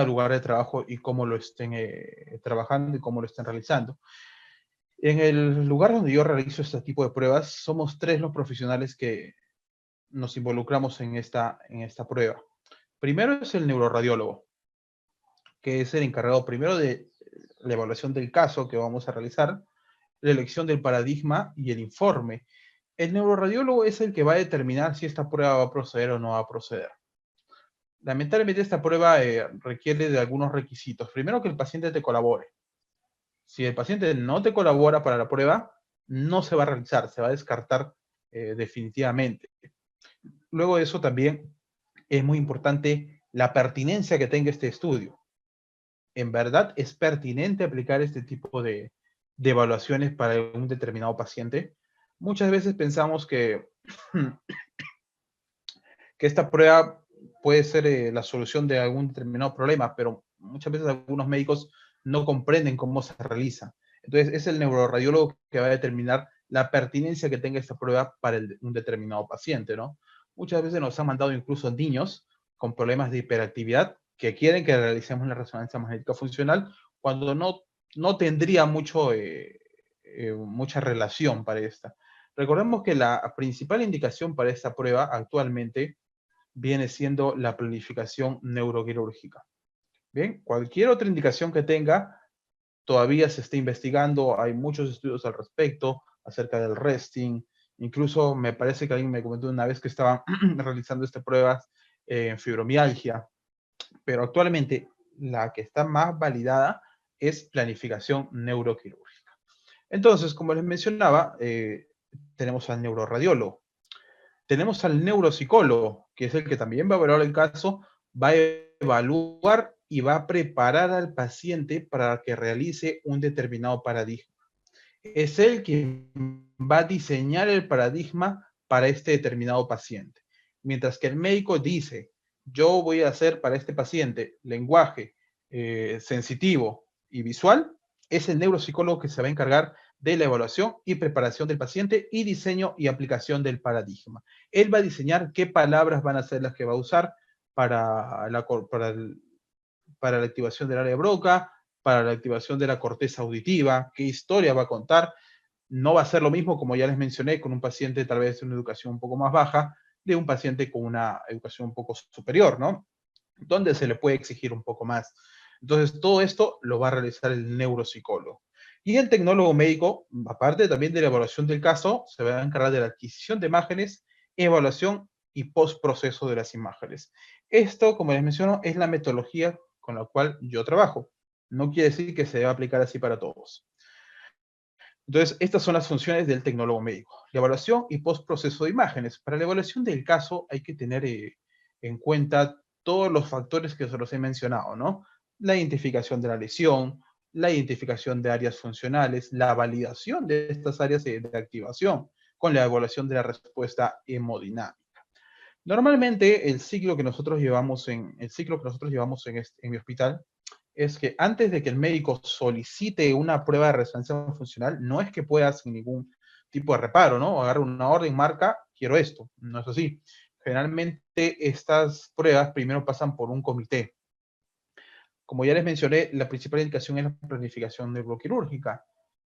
lugar de trabajo y cómo lo estén trabajando y cómo lo estén realizando. En el lugar donde yo realizo este tipo de pruebas, somos 3 los profesionales que nos involucramos en esta prueba. Primero es el neuroradiólogo, que es el encargado primero de la evaluación del caso que vamos a realizar, la elección del paradigma y el informe. El neuroradiólogo es el que va a determinar si esta prueba va a proceder o no va a proceder. Lamentablemente esta prueba requiere de algunos requisitos. Primero, que el paciente te colabore. Si el paciente no te colabora para la prueba, no se va a realizar, se va a descartar definitivamente. Luego de eso también es muy importante la pertinencia que tenga este estudio. ¿En verdad es pertinente aplicar este tipo de evaluaciones para un determinado paciente? Muchas veces pensamos que, que esta prueba puede ser la solución de algún determinado problema, pero muchas veces algunos médicos no comprenden cómo se realiza. Entonces, es el neuroradiólogo que va a determinar la pertinencia que tenga esta prueba para un determinado paciente, ¿no? Muchas veces nos han mandado incluso niños con problemas de hiperactividad que quieren que realicemos la resonancia magnética funcional cuando no tendría mucha relación para esta. Recordemos que la principal indicación para esta prueba actualmente viene siendo la planificación neuroquirúrgica. Bien, cualquier otra indicación que tenga, todavía se está investigando, hay muchos estudios al respecto, acerca del resting, incluso me parece que alguien me comentó una vez que estaban realizando estas pruebas en fibromialgia, pero actualmente la que está más validada es planificación neuroquirúrgica. Entonces, como les mencionaba, tenemos al neuroradiólogo. Tenemos al neuropsicólogo, que es el que también va a evaluar el caso, va a evaluar y va a preparar al paciente para que realice un determinado paradigma. Es él quien va a diseñar el paradigma para este determinado paciente. Mientras que el médico dice, yo voy a hacer para este paciente lenguaje sensitivo y visual, es el neuropsicólogo que se va a encargar de la evaluación y preparación del paciente y diseño y aplicación del paradigma. Él va a diseñar qué palabras van a ser las que va a usar para la activación del área de Broca, para la activación de la corteza auditiva, qué historia va a contar. No va a ser lo mismo, como ya les mencioné, con un paciente tal vez de una educación un poco más baja, de un paciente con una educación un poco superior, ¿no? Donde se le puede exigir un poco más. Entonces, todo esto lo va a realizar el neuropsicólogo. Y el tecnólogo médico, aparte también de la evaluación del caso, se va a encargar de la adquisición de imágenes, evaluación y postproceso de las imágenes. Esto, como les menciono, es la metodología con la cual yo trabajo. No quiere decir que se deba aplicar así para todos. Entonces, estas son las funciones del tecnólogo médico. La evaluación y postproceso de imágenes. Para la evaluación del caso hay que tener en cuenta todos los factores que se los he mencionado, ¿no? La identificación de la lesión, la identificación de áreas funcionales, la validación de estas áreas de activación con la evaluación de la respuesta hemodinámica. Normalmente el ciclo que nosotros llevamos en mi hospital es que antes de que el médico solicite una prueba de resonancia funcional, no es que pueda sin ningún tipo de reparo, ¿no? Agarra una orden, marca, quiero esto. No es así. Generalmente estas pruebas primero pasan por un comité. Como ya les mencioné, la principal indicación es la planificación neuroquirúrgica.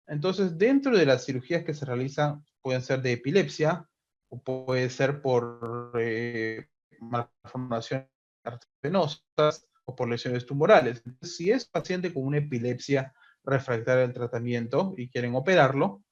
Entonces, dentro de las cirugías que se realizan, pueden ser de epilepsia, o puede ser por malformaciones venosas o por lesiones tumorales. Si es paciente con una epilepsia refractaria al tratamiento y quieren operarlo,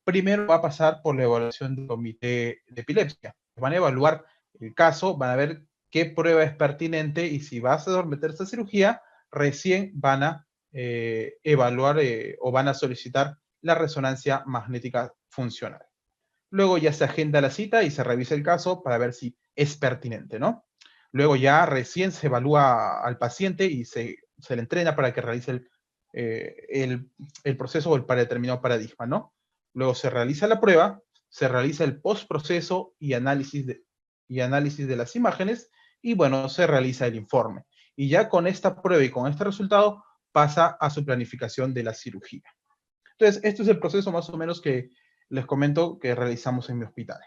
primero va a pasar por la evaluación del comité de epilepsia. Van a evaluar el caso, van a ver qué prueba es pertinente y si vas a someter esta cirugía, recién van a evaluar o van a solicitar la resonancia magnética funcional. Luego ya se agenda la cita y se revisa el caso para ver si es pertinente, ¿no? Luego ya recién se evalúa al paciente y se le entrena para que realice el proceso o el determinado paradigma, ¿no? Luego se realiza la prueba, se realiza el postproceso y análisis de las imágenes y bueno, se realiza el informe. Y ya con esta prueba y con este resultado pasa a su planificación de la cirugía. Entonces, este es el proceso más o menos que les comento que realizamos en mi hospital.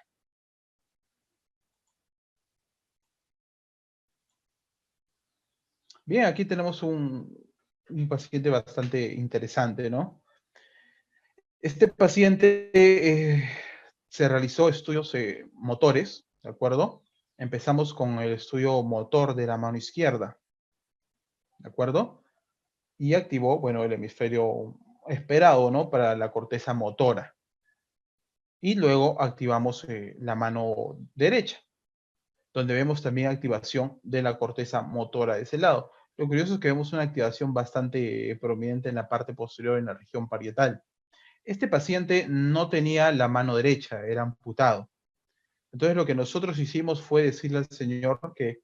Bien, aquí tenemos un paciente bastante interesante, ¿no? Este paciente se realizó estudios motores, ¿de acuerdo? Empezamos con el estudio motor de la mano izquierda, ¿de acuerdo? Y activó, bueno, el hemisferio esperado, ¿no? Para la corteza motora. Y luego activamos la mano derecha, donde vemos también activación de la corteza motora de ese lado. Lo curioso es que vemos una activación bastante prominente en la parte posterior, en la región parietal. Este paciente no tenía la mano derecha, era amputado. Entonces lo que nosotros hicimos fue decirle al señor que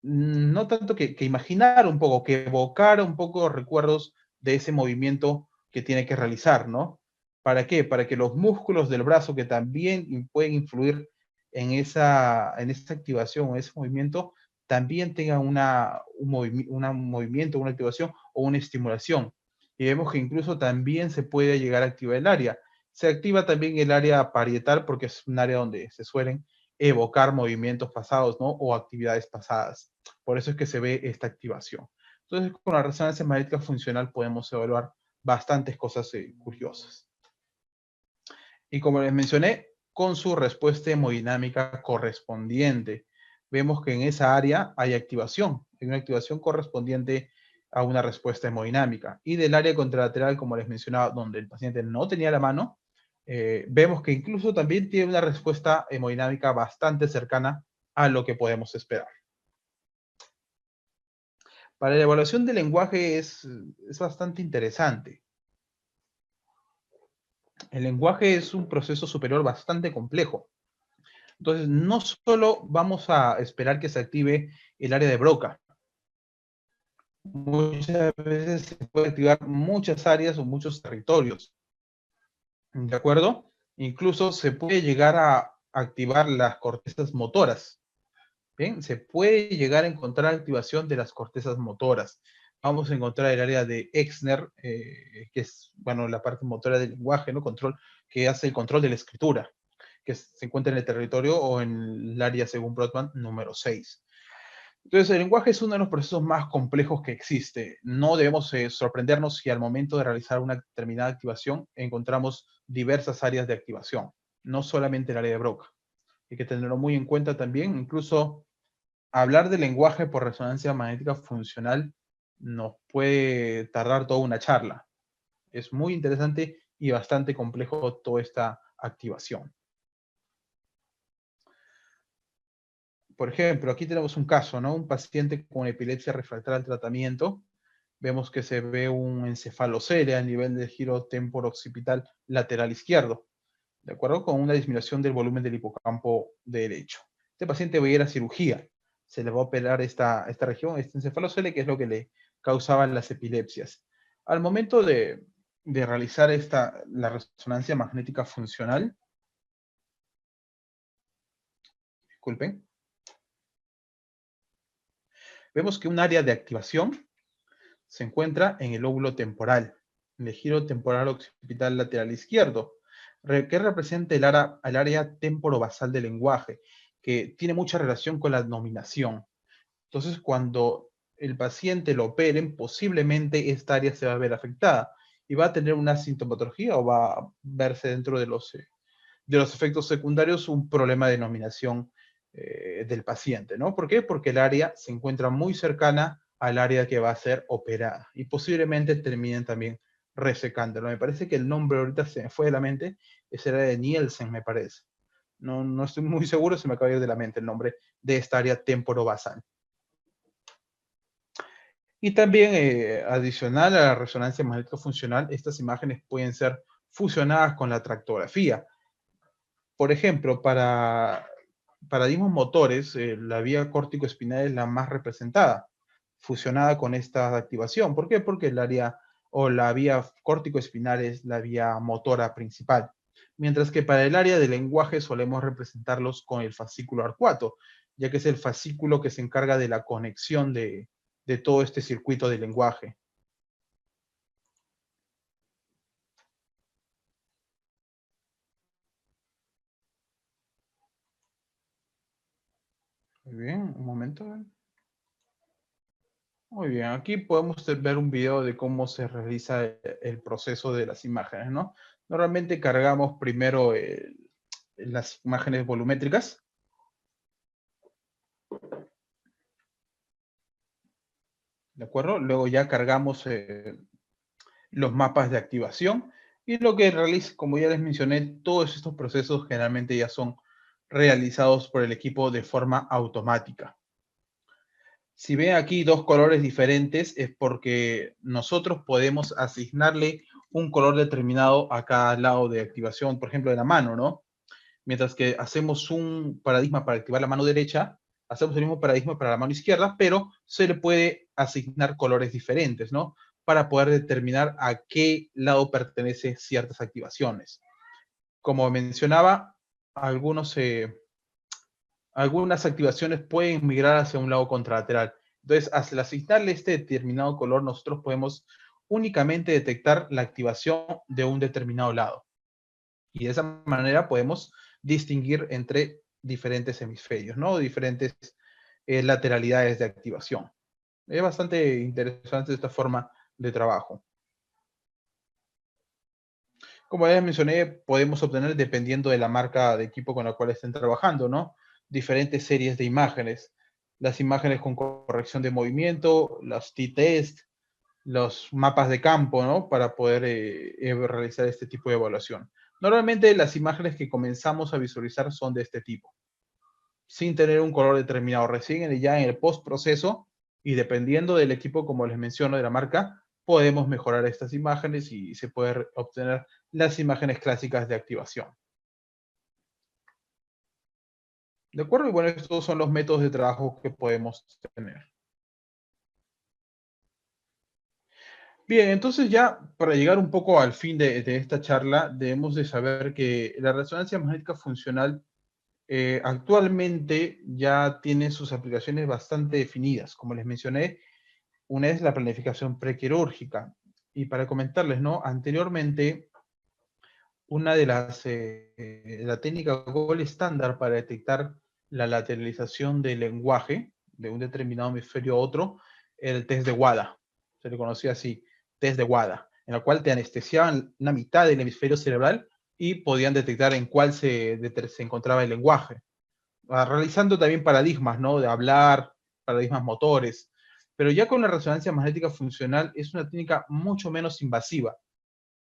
no tanto que imaginara un poco, que evocara un poco recuerdos de ese movimiento que tiene que realizar, ¿no? ¿Para qué? Para que los músculos del brazo que también pueden influir en esa activación, en ese movimiento, también tengan un movimiento, una activación o una estimulación. Y vemos que incluso también se puede llegar a activar el área. Se activa también el área parietal porque es un área donde se suelen evocar movimientos pasados, ¿no? O actividades pasadas. Por eso es que se ve esta activación. Entonces, con la resonancia magnética funcional podemos evaluar bastantes cosas curiosas. Y como les mencioné, con su respuesta hemodinámica correspondiente. Vemos que en esa área hay activación, hay una activación correspondiente a una respuesta hemodinámica. Y del área contralateral, como les mencionaba, donde el paciente no tenía la mano, vemos que incluso también tiene una respuesta hemodinámica bastante cercana a lo que podemos esperar. Para la evaluación del lenguaje es bastante interesante. El lenguaje es un proceso superior bastante complejo. Entonces, no solo vamos a esperar que se active el área de Broca. Muchas veces se puede activar muchas áreas o muchos territorios. ¿De acuerdo? Incluso se puede llegar a activar las cortezas motoras. Bien, se puede llegar a encontrar activación de las cortezas motoras. Vamos a encontrar el área de Exner, que es, bueno, la parte motora del lenguaje, ¿no? Control, que hace el control de la escritura, que se encuentra en el territorio o en el área, según Brodmann, número 6. Entonces, el lenguaje es uno de los procesos más complejos que existe. No debemos sorprendernos si al momento de realizar una determinada activación encontramos diversas áreas de activación, no solamente el área de Broca. Hay que tenerlo muy en cuenta también. Incluso hablar de lenguaje por resonancia magnética funcional nos puede tardar toda una charla. Es muy interesante y bastante complejo toda esta activación. Por ejemplo, aquí tenemos un caso, ¿no? Un paciente con epilepsia refractaria al tratamiento. Vemos que se ve un encefalocele a nivel del giro temporo-occipital lateral izquierdo, ¿de acuerdo? Con una disminución del volumen del hipocampo derecho. Este paciente va a ir a cirugía. Se le va a operar esta región, este encefalocele, que es lo que le causaban las epilepsias. Al momento de realizar la resonancia magnética funcional, disculpen, vemos que un área de activación se encuentra en el lóbulo temporal, en el giro temporal occipital lateral izquierdo, que representa el área temporobasal del lenguaje, que tiene mucha relación con la nominación. Entonces, cuando el paciente lo operen, posiblemente esta área se va a ver afectada y va a tener una sintomatología o va a verse dentro de los efectos secundarios un problema de nominación del paciente, ¿no? ¿Por qué? Porque el área se encuentra muy cercana al área que va a ser operada y posiblemente terminen también resecándolo. Me parece que el nombre ahorita se me fue de la mente, es el área de Nielsen, me parece. No estoy muy seguro, se me acaba de ir de la mente el nombre de esta área temporobasal. Y también, adicional a la resonancia magnética funcional, estas imágenes pueden ser fusionadas con la tractografía. Por ejemplo, para paradigmas motores, la vía córtico-espinal es la más representada, fusionada con esta activación. ¿Por qué? Porque el área o la vía córtico-espinal es la vía motora principal. Mientras que para el área del lenguaje solemos representarlos con el fascículo arcuato, ya que es el fascículo que se encarga de la conexión de todo este circuito de lenguaje. Muy bien, un momento. Muy bien, aquí podemos ver un video de cómo se realiza el proceso de las imágenes, ¿no? Normalmente cargamos primero las imágenes volumétricas. ¿De acuerdo? Luego ya cargamos los mapas de activación y lo que realiza, como ya les mencioné, todos estos procesos generalmente ya son realizados por el equipo de forma automática. Si ven aquí dos colores diferentes es porque nosotros podemos asignarle un color determinado a cada lado de activación, por ejemplo, de la mano, ¿no? Mientras que hacemos un paradigma para activar la mano derecha, hacemos el mismo paradigma para la mano izquierda, pero se le puede asignar colores diferentes, ¿no? Para poder determinar a qué lado pertenece ciertas activaciones. Como mencionaba, algunas activaciones pueden migrar hacia un lado contralateral. Entonces, al asignarle este determinado color, nosotros podemos únicamente detectar la activación de un determinado lado. Y de esa manera podemos distinguir entre diferentes hemisferios, ¿no? Diferentes lateralidades de activación. Es bastante interesante esta forma de trabajo. Como ya mencioné, podemos obtener, dependiendo de la marca de equipo con la cual estén trabajando, ¿no? Diferentes series de imágenes. Las imágenes con corrección de movimiento, los t-test, los mapas de campo, ¿no? Para poder realizar este tipo de evaluación. Normalmente las imágenes que comenzamos a visualizar son de este tipo, sin tener un color determinado. Recién ya en el post-proceso y dependiendo del equipo, como les menciono, de la marca, podemos mejorar estas imágenes y se puede obtener las imágenes clásicas de activación. ¿De acuerdo? Y bueno, estos son los métodos de trabajo que podemos tener. Bien, entonces ya para llegar un poco al fin de esta charla, debemos de saber que la resonancia magnética funcional actualmente ya tiene sus aplicaciones bastante definidas. Como les mencioné, una es la planificación prequirúrgica. Y para comentarles, ¿no? Anteriormente, una de la técnica gold estándar para detectar la lateralización del lenguaje de un determinado hemisferio a otro era el test de WADA. Se le conocía así, test de WADA, en el cual te anestesiaban una mitad del hemisferio cerebral y podían detectar en cuál se encontraba el lenguaje. Realizando también paradigmas, ¿no? De hablar, paradigmas motores. Pero ya con la resonancia magnética funcional es una técnica mucho menos invasiva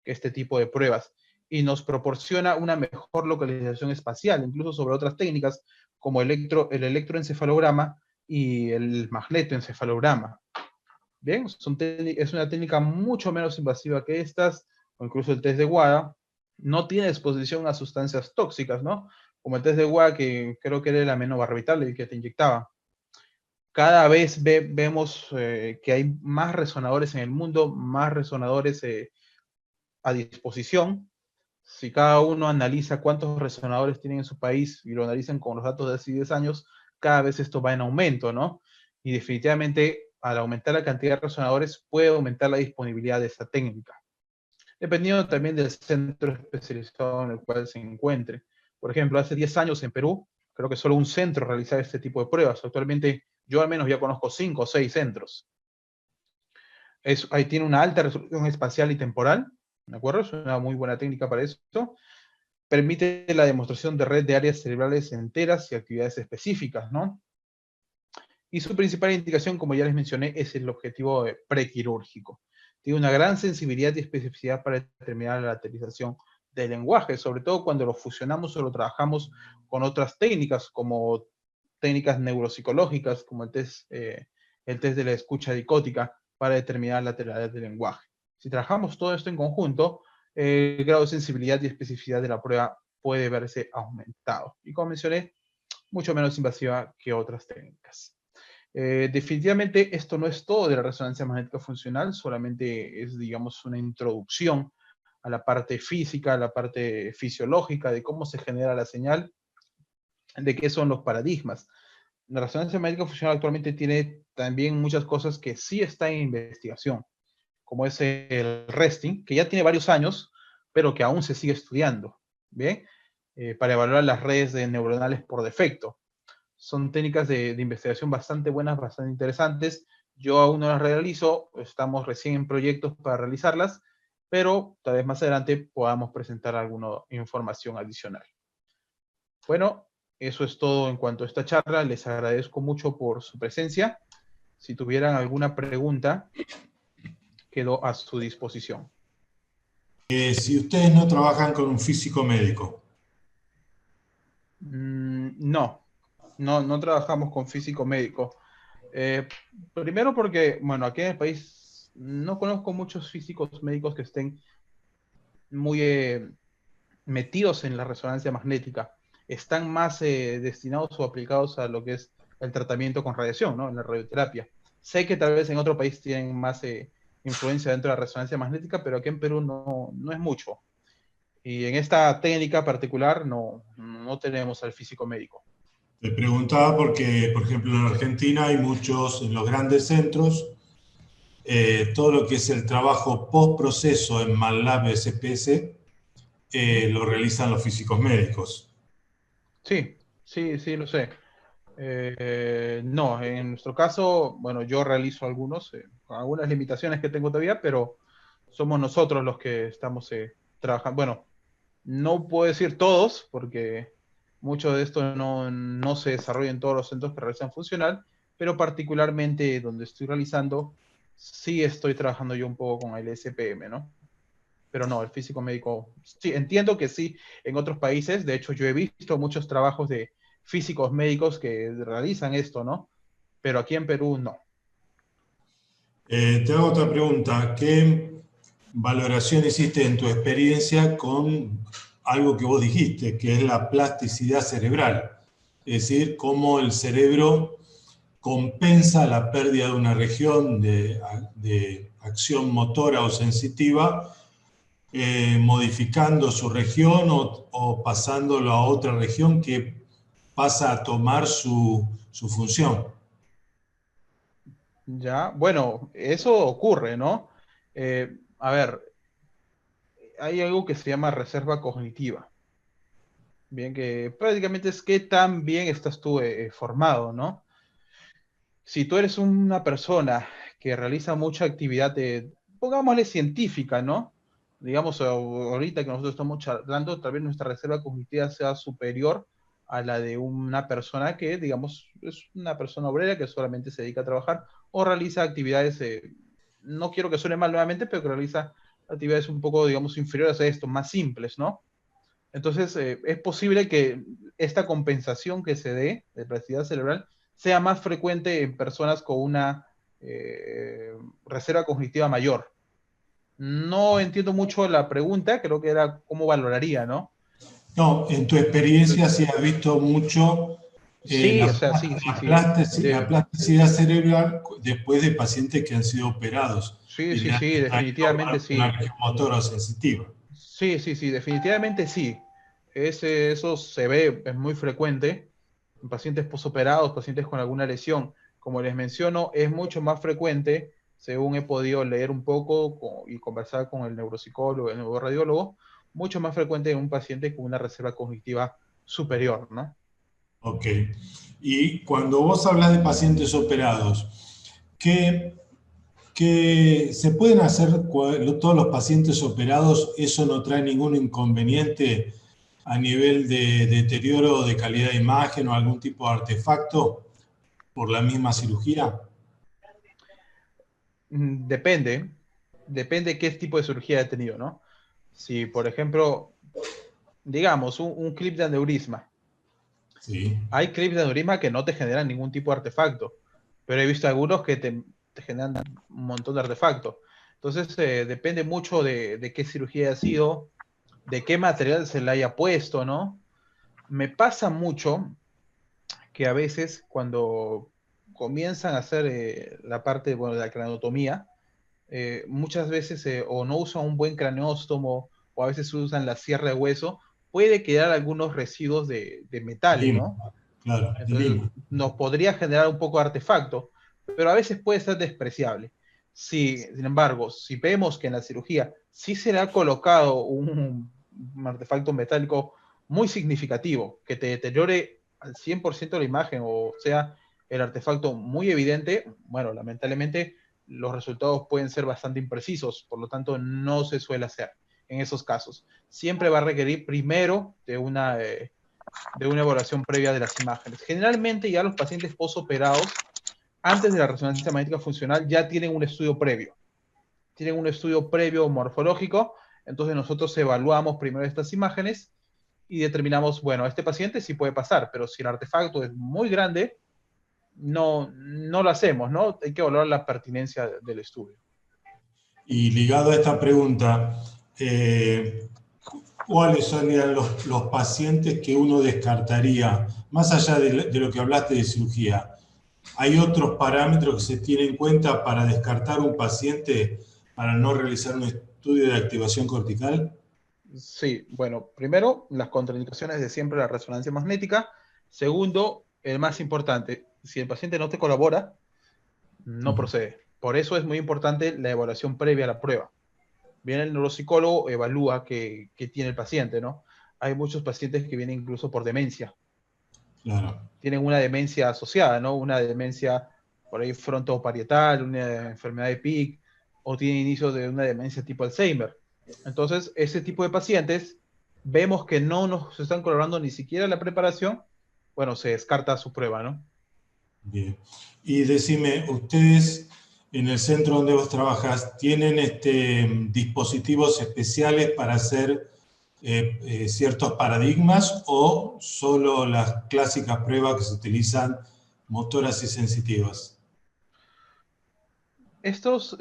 que este tipo de pruebas y nos proporciona una mejor localización espacial, incluso sobre otras técnicas como el electroencefalograma y el magnetoencefalograma. Bien, es una técnica mucho menos invasiva que estas, o incluso el test de WADA. No tiene exposición a sustancias tóxicas, ¿no? Como el test de WADA, que creo que era el aminobarbital, el que te inyectaba. Cada vez vemos que hay más resonadores en el mundo, más resonadores a disposición, si cada uno analiza cuántos resonadores tienen en su país y lo analizan con los datos de hace 10 años, cada vez esto va en aumento, ¿no? Y definitivamente, al aumentar la cantidad de resonadores, puede aumentar la disponibilidad de esta técnica, dependiendo también del centro especializado en el cual se encuentre. Por ejemplo, hace 10 años en Perú, creo que solo un centro realizaba este tipo de pruebas. Actualmente, yo al menos ya conozco 5 o 6 centros. Ahí tiene una alta resolución espacial y temporal, ¿de acuerdo? Es una muy buena técnica para eso. Permite la demostración de red de áreas cerebrales enteras y actividades específicas, ¿no? Y su principal indicación, como ya les mencioné, es el objetivo prequirúrgico. Tiene una gran sensibilidad y especificidad para determinar la lateralización del lenguaje, sobre todo cuando lo fusionamos o lo trabajamos con otras técnicas, como técnicas neuropsicológicas, como el test de la escucha dicótica, para determinar la lateralidad del lenguaje. Si trabajamos todo esto en conjunto, el grado de sensibilidad y especificidad de la prueba puede verse aumentado. Y como mencioné, mucho menos invasiva que otras técnicas. Definitivamente esto no es todo de la resonancia magnética funcional, solamente es, digamos, una introducción a la parte física, a la parte fisiológica, de cómo se genera la señal, de qué son los paradigmas. La resonancia magnética funcional actualmente tiene también muchas cosas que sí están en investigación, como es el resting, que ya tiene varios años, pero que aún se sigue estudiando, ¿bien? Para evaluar las redes neuronales por defecto. Son técnicas de investigación bastante buenas, bastante interesantes. Yo aún no las realizo, estamos recién en proyectos para realizarlas, pero tal vez más adelante podamos presentar alguna información adicional. Bueno, eso es todo en cuanto a esta charla. Les agradezco mucho por su presencia. Si tuvieran alguna pregunta, quedo a su disposición. Si ustedes no trabajan con un físico médico. No trabajamos con físico médico. Primero porque, bueno, aquí en el país no conozco muchos físicos médicos que estén muy metidos en la resonancia magnética. Están más destinados o aplicados a lo que es el tratamiento con radiación, ¿no? En la radioterapia. Sé que tal vez en otro país tienen más influencia dentro de la resonancia magnética, pero aquí en Perú no es mucho. Y en esta técnica particular no tenemos al físico médico. Te preguntaba porque, por ejemplo, en Argentina hay muchos, en los grandes centros, todo lo que es el trabajo post-proceso en MATLAB SPS lo realizan los físicos médicos. Sí, lo sé. No, en nuestro caso, bueno, yo realizo algunos, con algunas limitaciones que tengo todavía, pero somos nosotros los que estamos trabajando. Bueno, no puedo decir todos, porque mucho de esto no se desarrolla en todos los centros que realizan funcional, pero particularmente donde estoy realizando, sí estoy trabajando yo un poco con el SPM, ¿no? Pero no, el físico médico, sí, entiendo que sí, en otros países, de hecho yo he visto muchos trabajos de físicos médicos que realizan esto, ¿no? Pero aquí en Perú no. Te hago otra pregunta. ¿Qué valoración hiciste en tu experiencia con algo que vos dijiste, que es la plasticidad cerebral? Es decir, cómo el cerebro compensa la pérdida de una región de acción motora o sensitiva, modificando su región o pasándolo a otra región que pasa a tomar su función. Ya, bueno, eso ocurre, ¿no? A ver, hay algo que se llama reserva cognitiva. Bien, que prácticamente es qué tan bien estás tú formado, ¿no? Si tú eres una persona que realiza mucha actividad, pongámosle científica, ¿no? Digamos, ahorita que nosotros estamos charlando, tal vez nuestra reserva cognitiva sea superior a la de una persona que, digamos, es una persona obrera que solamente se dedica a trabajar o realiza actividades, no quiero que suene mal nuevamente, pero que realiza actividades un poco, digamos, inferiores a esto, más simples, ¿no? Entonces, es posible que esta compensación que se dé de plasticidad cerebral sea más frecuente en personas con una reserva cognitiva mayor. No entiendo mucho la pregunta, creo que era cómo valoraría, ¿no? No, en tu experiencia sí has visto mucho Sí, o sea, sí. la plasticidad cerebral después de pacientes que han sido operados y le han Sí, extraído definitivamente una sí. región motora o sensitiva. Sí, definitivamente sí. Eso se ve, es muy frecuente en pacientes posoperados, pacientes con alguna lesión. Como les menciono, es mucho más frecuente, según he podido leer un poco y conversar con el neuropsicólogo, el neuroradiólogo, mucho más frecuente en un paciente con una reserva cognitiva superior, ¿no? Ok. Y cuando vos hablas de pacientes operados, ¿qué, se pueden hacer todos los pacientes operados? ¿Eso no trae ningún inconveniente a nivel de deterioro de calidad de imagen o algún tipo de artefacto por la misma cirugía? Depende qué tipo de cirugía he tenido, ¿no? Si, por ejemplo, digamos, un clip de aneurisma. Sí. Hay clips de aneurisma que no te generan ningún tipo de artefacto, pero he visto algunos que te generan un montón de artefactos. Entonces, depende mucho de qué cirugía ha sido, de qué material se le haya puesto, ¿no? Me pasa mucho que a veces cuando comienzan a hacer la parte, bueno, de la craneotomía, muchas veces o no usan un buen craneóstomo o a veces usan la sierra de hueso, puede quedar algunos residuos de metales, Lima, ¿no? claro, de Entonces Lima. nos podría generar un poco de artefacto, pero a veces puede ser despreciable. Si, sin embargo, si vemos que en la cirugía sí se le ha colocado un artefacto metálico muy significativo, que te deteriore al 100% la imagen, o sea, el artefacto muy evidente, bueno, lamentablemente los resultados pueden ser bastante imprecisos, por lo tanto no se suele hacer en esos casos. Siempre va a requerir primero de una evaluación previa de las imágenes. Generalmente ya los pacientes posoperados, antes de la resonancia magnética funcional, ya tienen un estudio previo. Tienen un estudio previo morfológico, entonces nosotros evaluamos primero estas imágenes y determinamos, bueno, este paciente sí puede pasar, pero si el artefacto es muy grande, no lo hacemos, ¿no? Hay que evaluar la pertinencia del estudio. Y ligado a esta pregunta, ¿cuáles serían los pacientes que uno descartaría? Más allá de lo que hablaste de cirugía, ¿hay otros parámetros que se tienen en cuenta para descartar un paciente para no realizar un estudio de activación cortical? Sí, bueno, primero, las contraindicaciones de siempre la resonancia magnética. Segundo, el más importante, si el paciente no te colabora, no procede. Por eso es muy importante la evaluación previa a la prueba. Viene el neuropsicólogo, evalúa qué tiene el paciente, ¿no? Hay muchos pacientes que vienen incluso por demencia. Claro. Tienen una demencia asociada, ¿no? Una demencia por ahí frontoparietal, una enfermedad de PIC, o tiene inicio de una demencia tipo Alzheimer. Entonces, ese tipo de pacientes, vemos que no nos están colaborando ni siquiera la preparación, bueno, se descarta su prueba, ¿no? Bien. Y decime, ¿ustedes en el centro donde vos trabajas tienen dispositivos especiales para hacer ciertos paradigmas o solo las clásicas pruebas que se utilizan motoras y sensitivas? Estos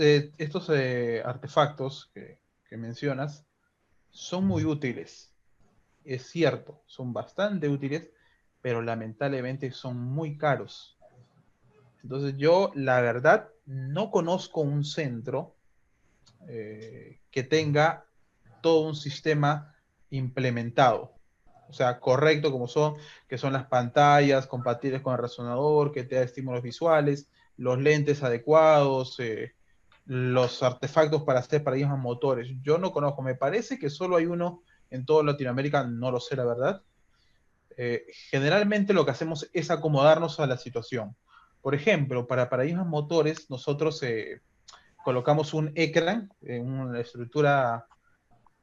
artefactos que mencionas son muy útiles. Es cierto, son bastante útiles, pero lamentablemente son muy caros. Entonces yo, la verdad, no conozco un centro que tenga todo un sistema implementado. O sea, correcto como son, que son las pantallas compatibles con el resonador, que te da estímulos visuales, los lentes adecuados, los artefactos para hacer paradigmas motores. Yo no conozco, me parece que solo hay uno en toda Latinoamérica, no lo sé la verdad. Generalmente lo que hacemos es acomodarnos a la situación. Por ejemplo, para paradigmas motores, nosotros colocamos un ecran, una estructura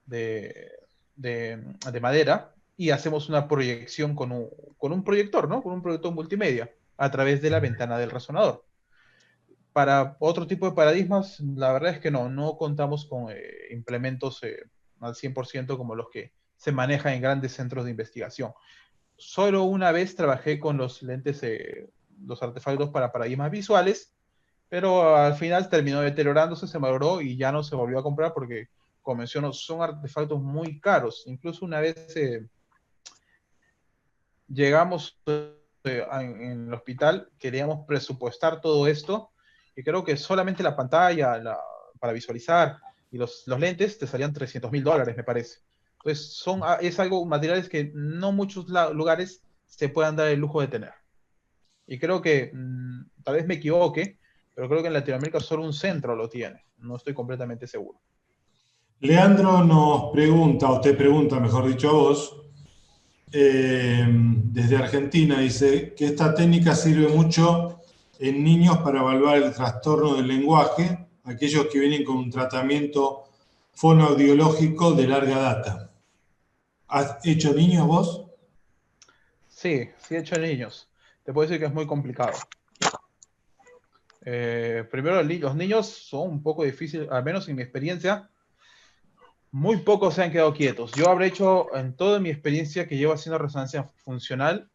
de, de madera, y hacemos una proyección con un proyector, ¿no? Con un proyector multimedia a través de la ventana del resonador. Para otro tipo de paradigmas, la verdad es que no contamos con implementos al 100% como los que se manejan en grandes centros de investigación. Solo una vez trabajé con los lentes, los artefactos para paradigmas visuales, pero al final terminó deteriorándose, se malogró y ya no se volvió a comprar porque, como menciono, son artefactos muy caros. Incluso una vez llegamos en el hospital, queríamos presupuestar todo esto y creo que solamente la pantalla para visualizar y los lentes te salían $300.000, me parece. Entonces, es algo, materiales que no muchos lugares se puedan dar el lujo de tener. Y creo que, tal vez me equivoque, pero creo que en Latinoamérica solo un centro lo tiene. No estoy completamente seguro. Leandro nos pregunta, o te pregunta, mejor dicho, a vos, desde Argentina, dice que esta técnica sirve mucho en niños para evaluar el trastorno del lenguaje, aquellos que vienen con un tratamiento fonoaudiológico de larga data. ¿Has hecho niños vos? Sí, sí he hecho niños. Te puedo decir que es muy complicado. Primero, los niños son un poco difíciles, al menos en mi experiencia, muy pocos se han quedado quietos. Yo habré hecho, en toda mi experiencia que llevo haciendo resonancia funcional,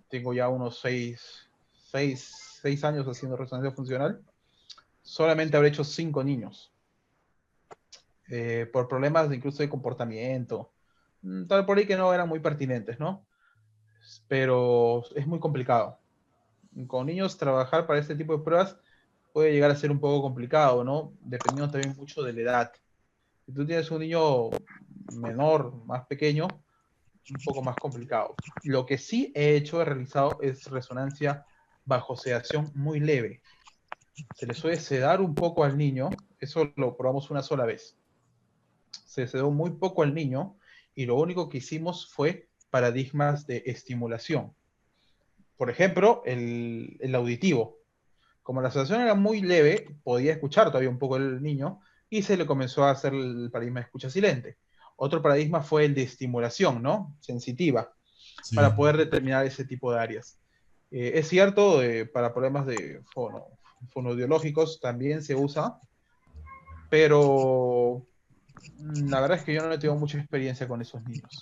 tengo ya unos 6 años haciendo resonancia funcional, solamente habré hecho 5 niños, por problemas incluso de comportamiento, tal por ahí que no eran muy pertinentes, ¿no? Pero es muy complicado. Con niños trabajar para este tipo de pruebas puede llegar a ser un poco complicado, ¿no? Dependiendo también mucho de la edad. Si tú tienes un niño menor, más pequeño, un poco más complicado. Lo que sí he realizado, es resonancia bajo sedación muy leve. Se le suele sedar un poco al niño, eso lo probamos una sola vez. Se sedó muy poco al niño y lo único que hicimos fue paradigmas de estimulación. Por ejemplo, el auditivo. Como la sedación era muy leve, podía escuchar todavía un poco el niño y se le comenzó a hacer el paradigma de escucha silente. Otro paradigma fue el de estimulación, ¿no? Sensitiva, para Sí. poder determinar ese tipo de áreas. Es cierto, para problemas de fonoaudiológicos también se usa, pero la verdad es que yo no he tenido mucha experiencia con esos niños.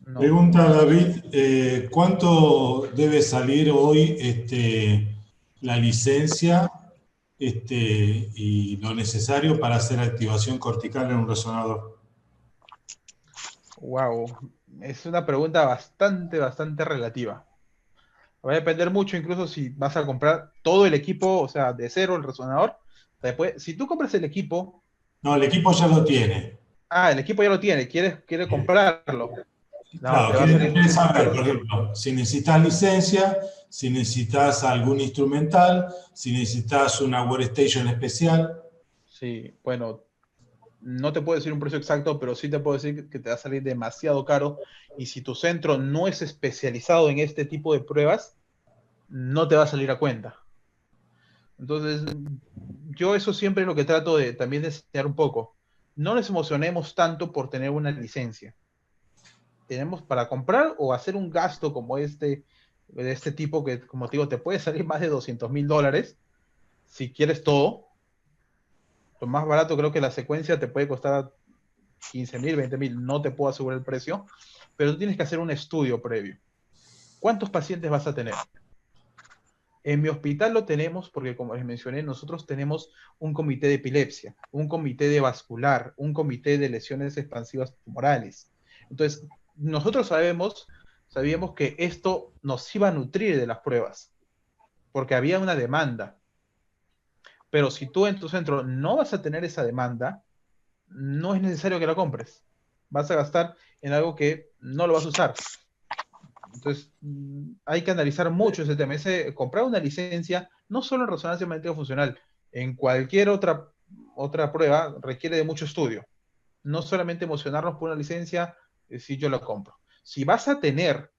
No. Pregunta David, ¿cuánto debe salir hoy la licencia y lo necesario para hacer activación cortical en un resonador? Wow, es una pregunta bastante relativa. Va a depender mucho, incluso si vas a comprar todo el equipo, o sea, de cero el resonador. Después, si tú compras el equipo, No, el equipo ya lo tiene. el equipo ya lo tiene, quiere comprarlo. No, te Claro, va a salir quiere mucho más saber, caro. por ejemplo, si necesitas licencia, si necesitas algún instrumental, si necesitas una workstation especial. Sí, bueno, no te puedo decir un precio exacto, pero sí te puedo decir que te va a salir demasiado caro. Y si tu centro no es especializado en este tipo de pruebas, no te va a salir a cuenta. Entonces, yo eso siempre es lo que trato de también de enseñar un poco. No nos emocionemos tanto por tener una licencia. Tenemos para comprar o hacer un gasto como de este tipo que, como te digo, te puede salir más de $200.000 si quieres todo. Lo más barato creo que la secuencia te puede costar 15.000, 20.000, no te puedo asegurar el precio, pero tú tienes que hacer un estudio previo. ¿Cuántos pacientes vas a tener? En mi hospital lo tenemos porque, como les mencioné, nosotros tenemos un comité de epilepsia, un comité de vascular, un comité de lesiones expansivas tumorales. Entonces, nosotros sabíamos que esto nos iba a nutrir de las pruebas, porque había una demanda. Pero si tú en tu centro no vas a tener esa demanda, no es necesario que la compres. Vas a gastar en algo que no lo vas a usar. Entonces, hay que analizar mucho ese tema. Comprar una licencia, no solo en resonancia magnética funcional, en cualquier otra prueba requiere de mucho estudio. No solamente emocionarnos por una licencia, si yo la compro. Si vas a tener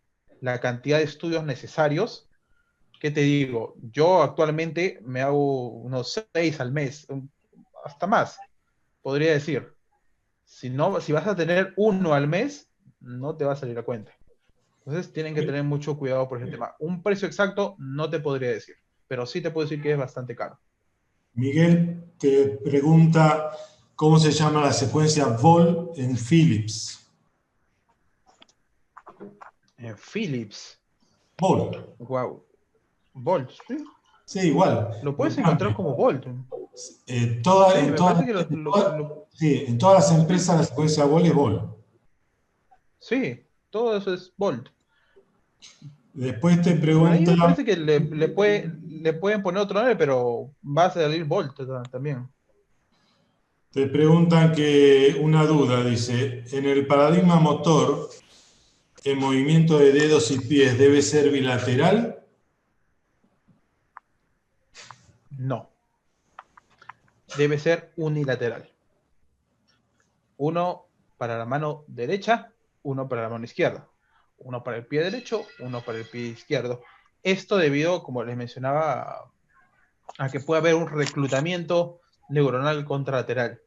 la cantidad de estudios necesarios, ¿qué te digo? Yo actualmente me hago unos 6 al mes, hasta más, podría decir. Si vas a tener uno al mes, no te va a salir a cuenta. Entonces tienen que tener mucho cuidado por ese tema. Un precio exacto no te podría decir, pero sí te puedo decir que es bastante caro. Miguel te pregunta cómo se llama la secuencia Vol en Philips. Philips, Vol. wow, Volt, ¿sí? Sí, igual. Lo puedes encontrar como Volt. Sí, me parece que sí, en todas las empresas la secuencia Vol es Vol. sí, todo eso es Volt. Después te Por ahí pregunta, me parece que le pueden poner otro nombre, pero va a salir Volt también. Te preguntan que una duda, dice, en el paradigma motor, ¿el movimiento de dedos y pies debe ser bilateral? No, debe ser unilateral. Uno para la mano derecha, uno para la mano izquierda. Uno para el pie derecho, uno para el pie izquierdo. Esto debido, como les mencionaba, a que puede haber un reclutamiento neuronal contralateral.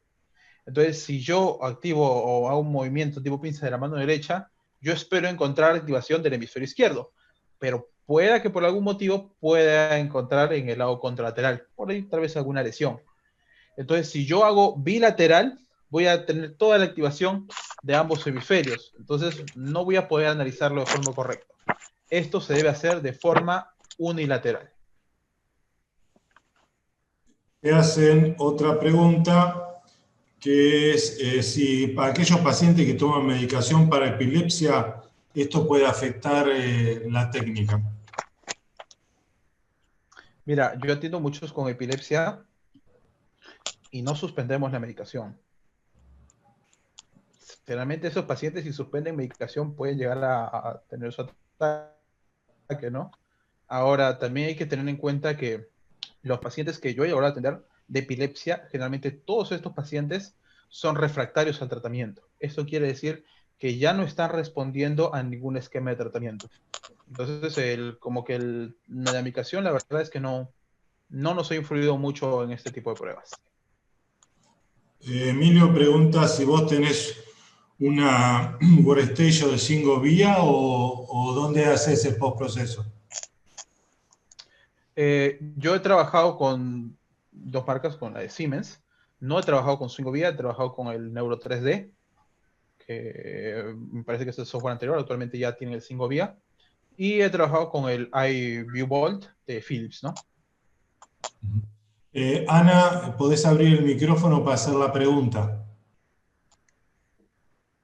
Entonces, si yo activo o hago un movimiento tipo pinza de la mano derecha, yo espero encontrar activación del hemisferio izquierdo, pero pueda que por algún motivo pueda encontrar en el lado contralateral, por ahí tal vez alguna lesión. Entonces, si yo hago bilateral, voy a tener toda la activación de ambos hemisferios. Entonces, no voy a poder analizarlo de forma correcta. Esto se debe hacer de forma unilateral. Te hacen otra pregunta, que es si para aquellos pacientes que toman medicación para epilepsia, esto puede afectar la técnica. Mira, yo atiendo muchos con epilepsia y no suspendemos la medicación. Generalmente esos pacientes, si suspenden medicación, pueden llegar a tener su ataque, ¿no? Ahora, también hay que tener en cuenta que los pacientes que yo he llegado a atender de epilepsia, generalmente todos estos pacientes son refractarios al tratamiento. Esto quiere decir que ya no están respondiendo a ningún esquema de tratamiento. Entonces, la medicación, la verdad es que no nos ha influido mucho en este tipo de pruebas. Emilio pregunta si vos tenés una workstation de 5 vías o dónde haces el postproceso. Yo he trabajado con dos marcas, con la de Siemens. No he trabajado con 5 vías, he trabajado con el Neuro 3D, que me parece que es el software anterior, actualmente ya tiene el 5 vía. Y he trabajado con el iViewBolt de Philips, ¿no? Ana, ¿podés abrir el micrófono para hacer la pregunta?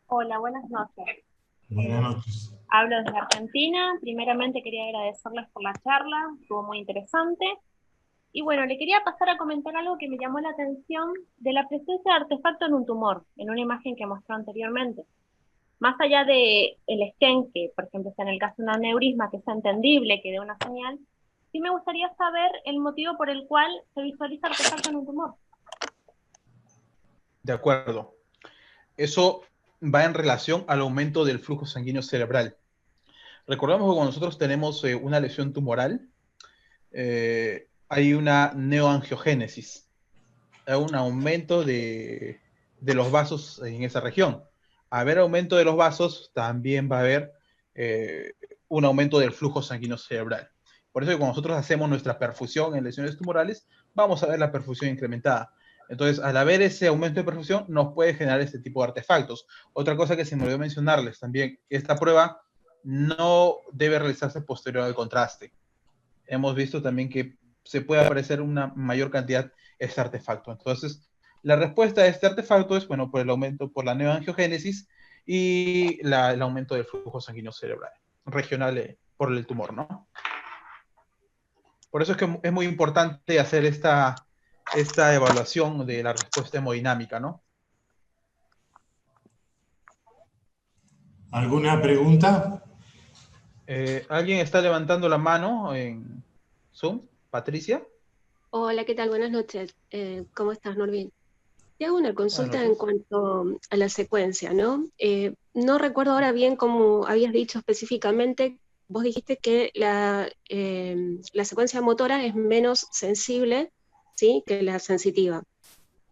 Hola, buenas noches. Buenas noches. Hablo desde Argentina. Primeramente quería agradecerles por la charla, estuvo muy interesante. Y bueno, le quería pasar a comentar algo que me llamó la atención de la presencia de artefacto en un tumor, en una imagen que mostró anteriormente. Más allá de el scan, que por ejemplo está en el caso de un aneurisma, que es entendible, que dé una señal, sí me gustaría saber el motivo por el cual se visualiza artefacto en un tumor. De acuerdo. Eso va en relación al aumento del flujo sanguíneo cerebral. Recordemos que cuando nosotros tenemos una lesión tumoral, hay una neoangiogénesis, hay un aumento de los vasos en esa región. A haber aumento de los vasos, también va a haber un aumento del flujo sanguíneo cerebral. Por eso que cuando nosotros hacemos nuestra perfusión en lesiones tumorales, vamos a ver la perfusión incrementada. Entonces, al haber ese aumento de perfusión, nos puede generar este tipo de artefactos. Otra cosa que se me olvidó mencionarles también, esta prueba no debe realizarse posterior al contraste. Hemos visto también que se puede aparecer una mayor cantidad de este artefacto. Entonces, la respuesta a este artefacto es, bueno, por el aumento, por la neoangiogénesis y el aumento del flujo sanguíneo cerebral regional por el tumor, ¿no? Por eso es que es muy importante hacer esta evaluación de la respuesta hemodinámica, ¿no? ¿Alguna pregunta? ¿Alguien está levantando la mano en Zoom? ¿Patricia? Hola, ¿qué tal? Buenas noches. ¿Cómo estás, Norvin? Te hago una Buenas consulta en noches. cuanto a la secuencia, ¿no? No recuerdo ahora bien cómo habías dicho específicamente. Vos dijiste que la secuencia motora es menos sensible, ¿sí?, que la sensitiva.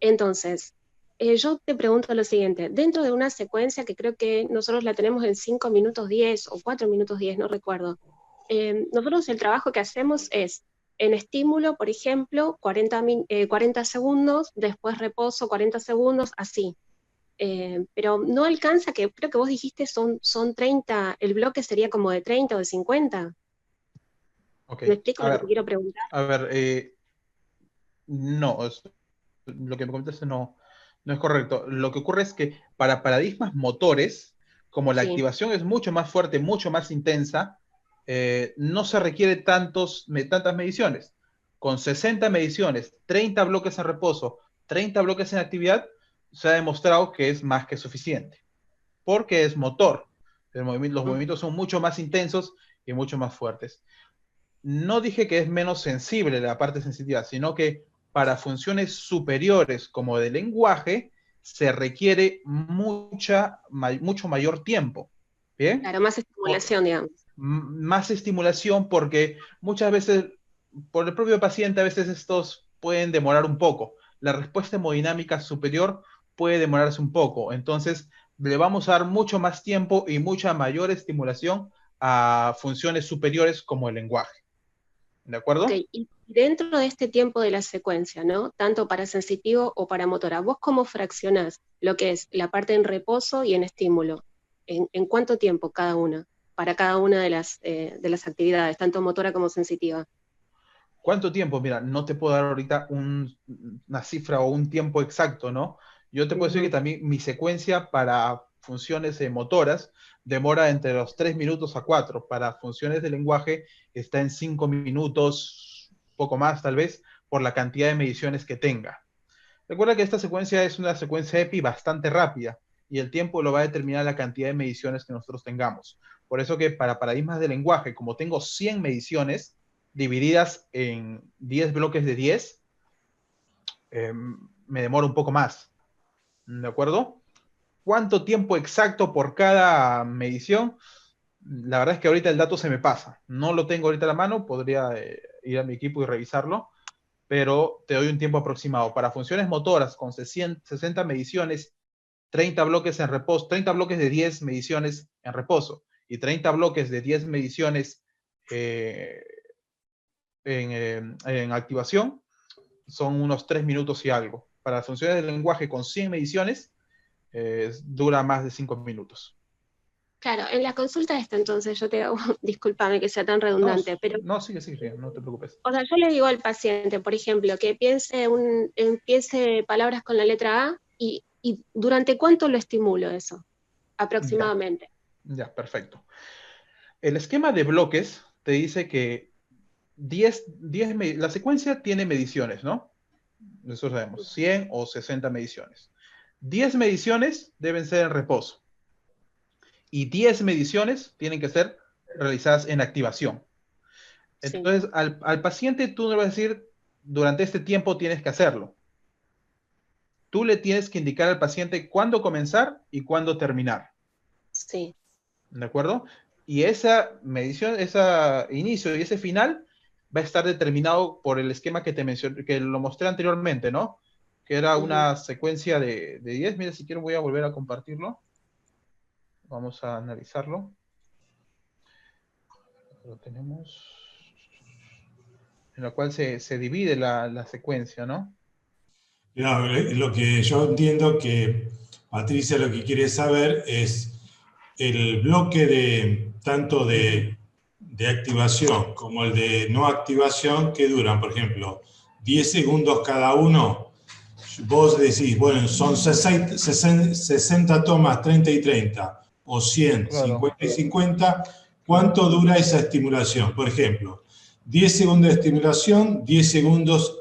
Entonces, yo te pregunto lo siguiente. Dentro de una secuencia que creo que nosotros la tenemos en 5 minutos 10 o 4 minutos 10, no recuerdo. Nosotros el trabajo que hacemos es en estímulo, por ejemplo, 40 segundos, después reposo 40 segundos, así. Pero no alcanza, que creo que vos dijiste son 30, el bloque sería como de 30 o de 50. Ok, ¿Me explico lo que te quiero preguntar? a ver, no, lo que me comentaste no es correcto. Lo que ocurre es que para paradigmas motores, como la Sí, activación es mucho más fuerte, mucho más intensa, no se requiere tantas mediciones. Con 60 mediciones, 30 bloques en reposo, 30 bloques en actividad, se ha demostrado que es más que suficiente, porque es motor. Los movimientos son mucho más intensos y mucho más fuertes. No dije que es menos sensible la parte sensitiva, sino que para funciones superiores como de lenguaje se requiere mucho mayor tiempo. ¿Bien? Claro, más estimulación, digamos. Más estimulación, porque muchas veces, por el propio paciente, a veces estos pueden demorar un poco. La respuesta hemodinámica superior puede demorarse un poco. Entonces, le vamos a dar mucho más tiempo y mucha mayor estimulación a funciones superiores como el lenguaje. ¿De acuerdo? Ok, y dentro de este tiempo de la secuencia, ¿no? Tanto para sensitivo o para motora, ¿vos cómo fraccionás lo que es la parte en reposo y en estímulo? ¿En cuánto tiempo cada una? Para cada una de las actividades, tanto motora como sensitiva. ¿Cuánto tiempo? Mira, no te puedo dar ahorita una cifra o un tiempo exacto, ¿no? Yo te puedo decir que también mi secuencia para funciones motoras demora entre los 3 minutos a 4. Para funciones de lenguaje está en 5 minutos, poco más tal vez, por la cantidad de mediciones que tenga. Recuerda que esta secuencia es una secuencia EPI bastante rápida y el tiempo lo va a determinar la cantidad de mediciones que nosotros tengamos. Por eso que para paradigmas de lenguaje, como tengo 100 mediciones, divididas en 10 bloques de 10, me demora un poco más. ¿De acuerdo? ¿Cuánto tiempo exacto por cada medición? La verdad es que ahorita el dato se me pasa. No lo tengo ahorita a la mano, podría ir a mi equipo y revisarlo, pero te doy un tiempo aproximado. Para funciones motoras con 60 mediciones, 30 bloques en reposo, 30 bloques de 10 mediciones en reposo y 30 bloques de 10 mediciones en activación, son unos 3 minutos y algo. Para funciones del lenguaje con 100 mediciones, dura más de 5 minutos. Claro, en la consulta esta entonces yo te hago, discúlpame que sea tan redundante, pero... No, sigue, no te preocupes. O sea, yo le digo al paciente, por ejemplo, que empiece palabras con la letra A y ¿durante cuánto lo estimulo eso? Aproximadamente. Ya, perfecto. El esquema de bloques te dice que la secuencia tiene mediciones, ¿no? Eso sabemos, 100 o 60 mediciones. 10 mediciones deben ser en reposo. Y 10 mediciones tienen que ser realizadas en activación. Entonces, sí. al paciente tú no le vas a decir, durante este tiempo tienes que hacerlo. Tú le tienes que indicar al paciente cuándo comenzar y cuándo terminar. Sí. ¿De acuerdo? Y esa medición, ese inicio y ese final va a estar determinado por el esquema que te mencioné, que lo mostré anteriormente, ¿no? Que era una secuencia de 10. Mira, si quiero voy a volver a compartirlo. Vamos a analizarlo. Lo tenemos. En la cual se divide la secuencia, ¿no? No, lo que yo entiendo que Patricia lo que quiere saber es el bloque tanto de activación como el de no activación, que duran, por ejemplo, 10 segundos cada uno. Vos decís, bueno, son 60 tomas, 30 y 30, o 100, claro. 50 y 50. ¿Cuánto dura esa estimulación? Por ejemplo, 10 segundos de estimulación, 10 segundos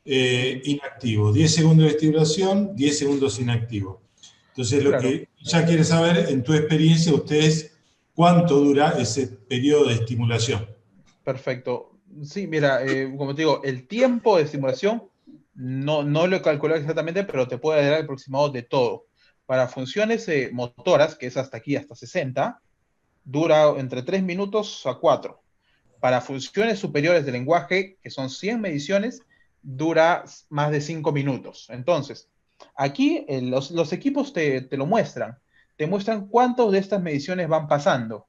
inactivo, 10 segundos de estimulación, 10 segundos inactivo. Entonces, lo que ya quiere saber, en tu experiencia, ustedes, ¿cuánto dura ese periodo de estimulación? Perfecto. Sí, mira, como te digo, el tiempo de estimulación no lo he calculado exactamente, pero te puede dar el aproximado de todo. Para funciones motoras, que es hasta aquí, hasta 60, dura entre 3 minutos a 4. Para funciones superiores de lenguaje, que son 100 mediciones, dura más de 5 minutos. Entonces, aquí los equipos te lo muestran. Te muestran cuántas de estas mediciones van pasando.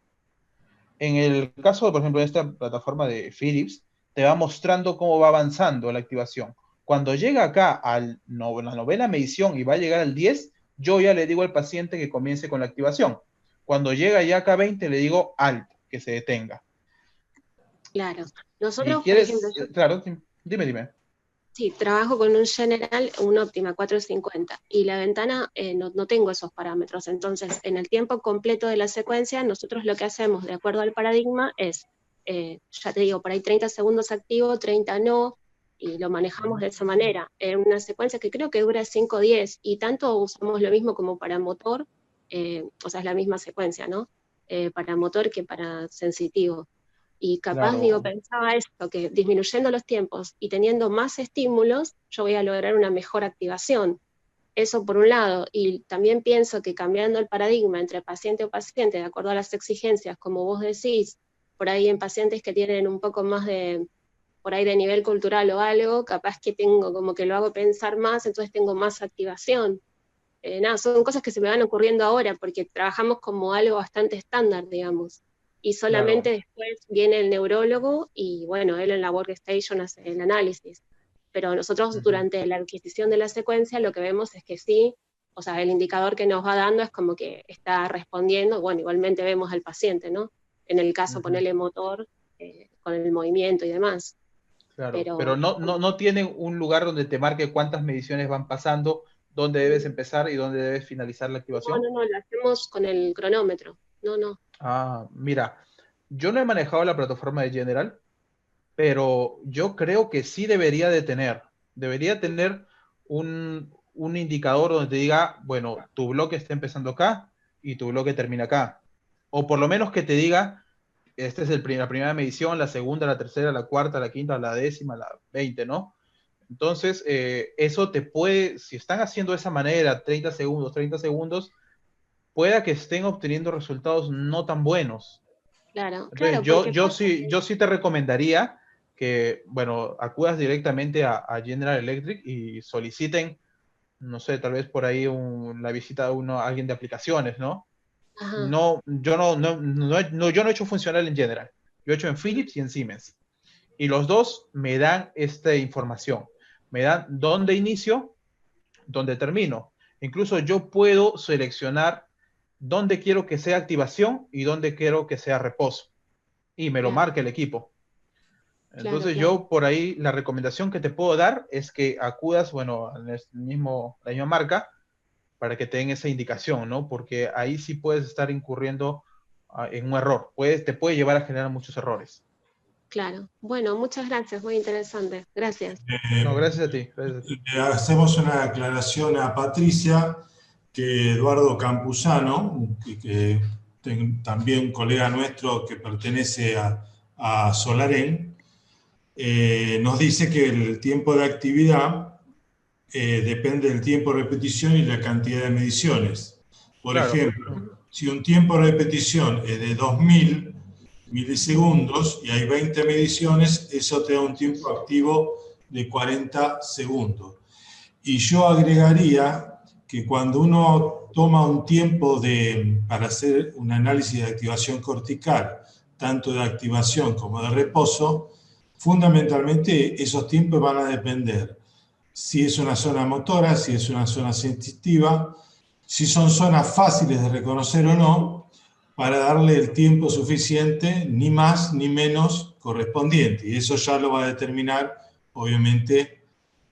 En el caso, por ejemplo, de esta plataforma de Philips, te va mostrando cómo va avanzando la activación. Cuando llega acá a la novena medición y va a llegar al 10, yo ya le digo al paciente que comience con la activación. Cuando llega ya acá a 20, le digo alto, que se detenga. Claro. Nosotros, por ejemplo... Claro, dime. Sí, trabajo con un General, un Optima 450, y la ventana no tengo esos parámetros. Entonces, en el tiempo completo de la secuencia, nosotros lo que hacemos, de acuerdo al paradigma, es, ya te digo, por ahí 30 segundos activo, 30 no, y lo manejamos de esa manera, en una secuencia que creo que dura 5 o 10, y tanto usamos lo mismo como para motor, o sea, es la misma secuencia, ¿no? Para motor que para sensitivo. Y capaz, digo, Claro. pensaba esto, que disminuyendo los tiempos y teniendo más estímulos, yo voy a lograr una mejor activación. Eso por un lado, y también pienso que cambiando el paradigma entre paciente o paciente, de acuerdo a las exigencias, como vos decís, por ahí en pacientes que tienen un poco más de, por ahí de nivel cultural o algo, capaz que tengo como que lo hago pensar más, entonces tengo más activación. Nada, son cosas que se me van ocurriendo ahora, porque trabajamos como algo bastante estándar, digamos. Y solamente Claro. después viene el neurólogo y bueno, él en la workstation hace el análisis. Pero nosotros Ujú. durante la adquisición de la secuencia lo que vemos es que sí, o sea, el indicador que nos va dando es como que está respondiendo, bueno, igualmente vemos al paciente, ¿no? En el caso Ujú. ponerle motor, con el movimiento y demás. Claro, pero Pero no tienen un lugar donde te marque cuántas mediciones van pasando, dónde debes empezar y dónde debes finalizar la no, activación. no, no, lo hacemos con el cronómetro. No, no. Ah, mira, yo no he manejado la plataforma de General, pero yo creo que sí debería tener un indicador donde te diga, bueno, tu bloque está empezando acá y tu bloque termina acá. O por lo menos que te diga, esta es la primera medición, la segunda, la tercera, la cuarta, la quinta, la décima, la 20, ¿no? Entonces, eso te puede, si están haciendo de esa manera, 30 segundos, pueda que estén obteniendo resultados no tan buenos. Claro, Entonces, claro, porque pasa que, yo sí te recomendaría que, bueno, acudas directamente a General Electric y soliciten, no sé, tal vez por ahí la visita a alguien de aplicaciones, ¿no? ajá, No, yo no he hecho funcional en General. Yo he hecho en Philips y en Siemens. Y los dos me dan esta información. Me dan dónde inicio, dónde termino. Incluso yo puedo seleccionar dónde quiero que sea activación y dónde quiero que sea reposo. Y me lo claro, marca el equipo. claro, Entonces claro. yo por ahí la recomendación que te puedo dar es que acudas, bueno, a la misma marca para que te den esa indicación, ¿no? Porque ahí sí puedes estar incurriendo en un error. Te puede llevar a generar muchos errores. Claro. Bueno, muchas gracias, muy interesante. Gracias. No, Eh, gracias a ti, gracias a ti. Le hacemos una aclaración a Patricia, que Eduardo Campuzano, también un colega nuestro que pertenece a Solarén, nos dice que el tiempo de actividad depende del tiempo de repetición y la cantidad de mediciones. Por Claro. ejemplo, si un tiempo de repetición es de 2000 milisegundos y hay 20 mediciones, eso te da un tiempo activo de 40 segundos. Y yo agregaría que cuando uno toma un tiempo para hacer un análisis de activación cortical, tanto de activación como de reposo, fundamentalmente esos tiempos van a depender si es una zona motora, si es una zona sensitiva, si son zonas fáciles de reconocer o no, para darle el tiempo suficiente, ni más ni menos correspondiente. Y eso ya lo va a determinar, obviamente,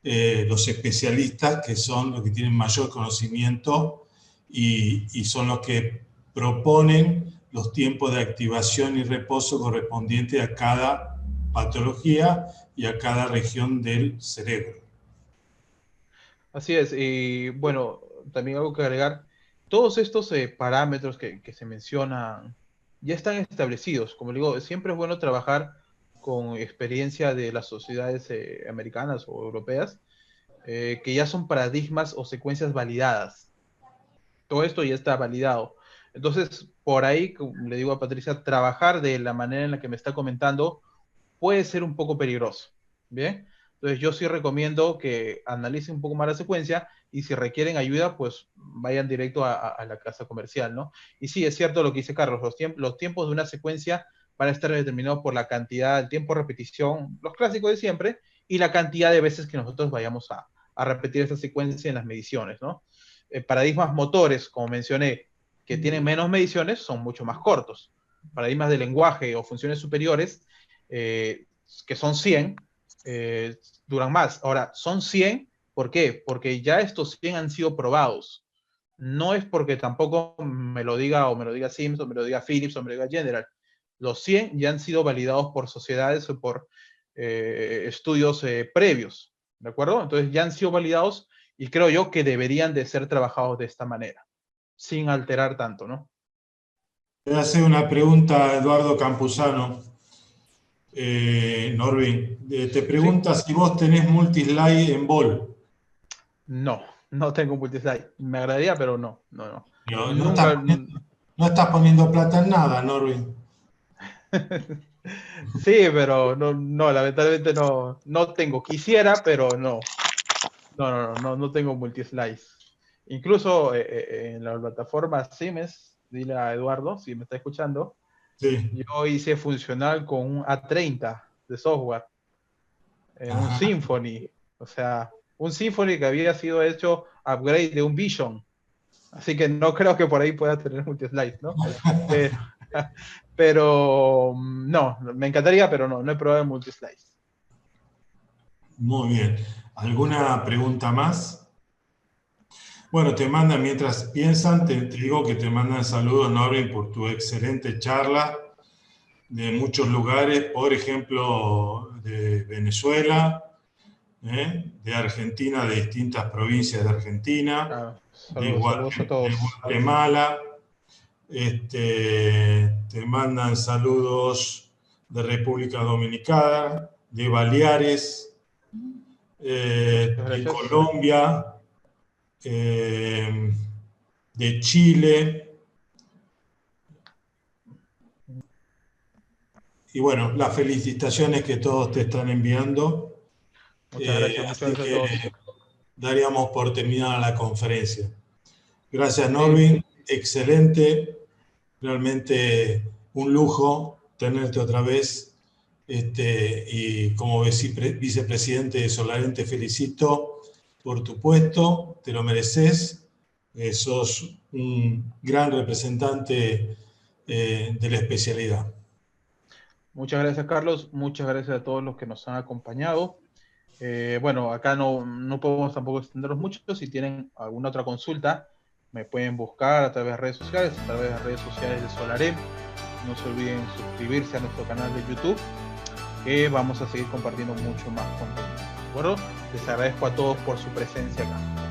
los especialistas, que son los que tienen mayor conocimiento y son los que proponen los tiempos de activación y reposo correspondientes a cada patología y a cada región del cerebro. Así es. Y bueno, también algo que agregar, todos estos parámetros que se mencionan ya están establecidos. Como digo, siempre es bueno trabajar con experiencia de las sociedades americanas o europeas, que ya son paradigmas o secuencias validadas. Todo esto ya está validado. Entonces, por ahí, como le digo a Patricia, trabajar de la manera en la que me está comentando puede ser un poco peligroso. ¿Bien? Entonces, yo sí recomiendo que analicen un poco más la secuencia y si requieren ayuda, pues vayan directo a la casa comercial, ¿no? Y sí, es cierto lo que dice Carlos, los tiempos de una secuencia van a estar determinados por la cantidad, el tiempo de repetición, los clásicos de siempre, y la cantidad de veces que nosotros vayamos a repetir esa secuencia en las mediciones, ¿no? Paradigmas motores, como mencioné, que tienen menos mediciones, son mucho más cortos. Paradigmas de lenguaje o funciones superiores, que son 100, duran más. Ahora, son 100, ¿por qué? Porque ya estos 100 han sido probados. No es porque tampoco me lo diga Sims o me lo diga Philips o me lo diga General. Los 100 ya han sido validados por sociedades o por estudios previos, ¿de acuerdo? Entonces ya han sido validados y creo yo que deberían de ser trabajados de esta manera, sin alterar tanto, ¿no? Te hace una pregunta a Eduardo Campuzano. Norvin, te pregunta si vos tenés multislide en Ball. No tengo multislide. Me agradaría, pero no. Nunca, no estás poniendo plata en nada, Norvin. Sí, pero no, lamentablemente no tengo. Quisiera, pero no tengo multislides. Incluso en la plataforma Siemens, dile a Eduardo, si me está escuchando, sí. Yo hice funcional con un A30 de software, un Symfony, o sea, un Symfony que había sido hecho upgrade de un Vision, así que no creo que por ahí pueda tener multislides, ¿no? Pero no, me encantaría, pero no he probado multislides. Muy bien. ¿Alguna pregunta más? Bueno, te mandan, mientras piensan, te digo que te mandan saludos, Norvin, por tu excelente charla de muchos lugares, por ejemplo, de Venezuela, de Argentina, de distintas provincias de Argentina, saludos a todos. De Guatemala, te mandan saludos de República Dominicana, de Baleares, de Colombia, de Chile. Y bueno, las felicitaciones que todos te están enviando. Muchas gracias a todos. Daríamos por terminada la conferencia. Gracias, Norvin. Excelente. Realmente un lujo tenerte otra vez. Y como vicepresidente de Solarén te felicito por tu puesto, te lo mereces. Sos un gran representante de la especialidad. Muchas gracias, Carlos. Muchas gracias a todos los que nos han acompañado. Bueno, acá no podemos tampoco extendernos mucho. Si tienen alguna otra consulta, me pueden buscar a través de redes sociales, de Solarén. No se olviden suscribirse a nuestro canal de YouTube, que vamos a seguir compartiendo mucho más contenido. ¿De acuerdo? Les agradezco a todos por su presencia acá.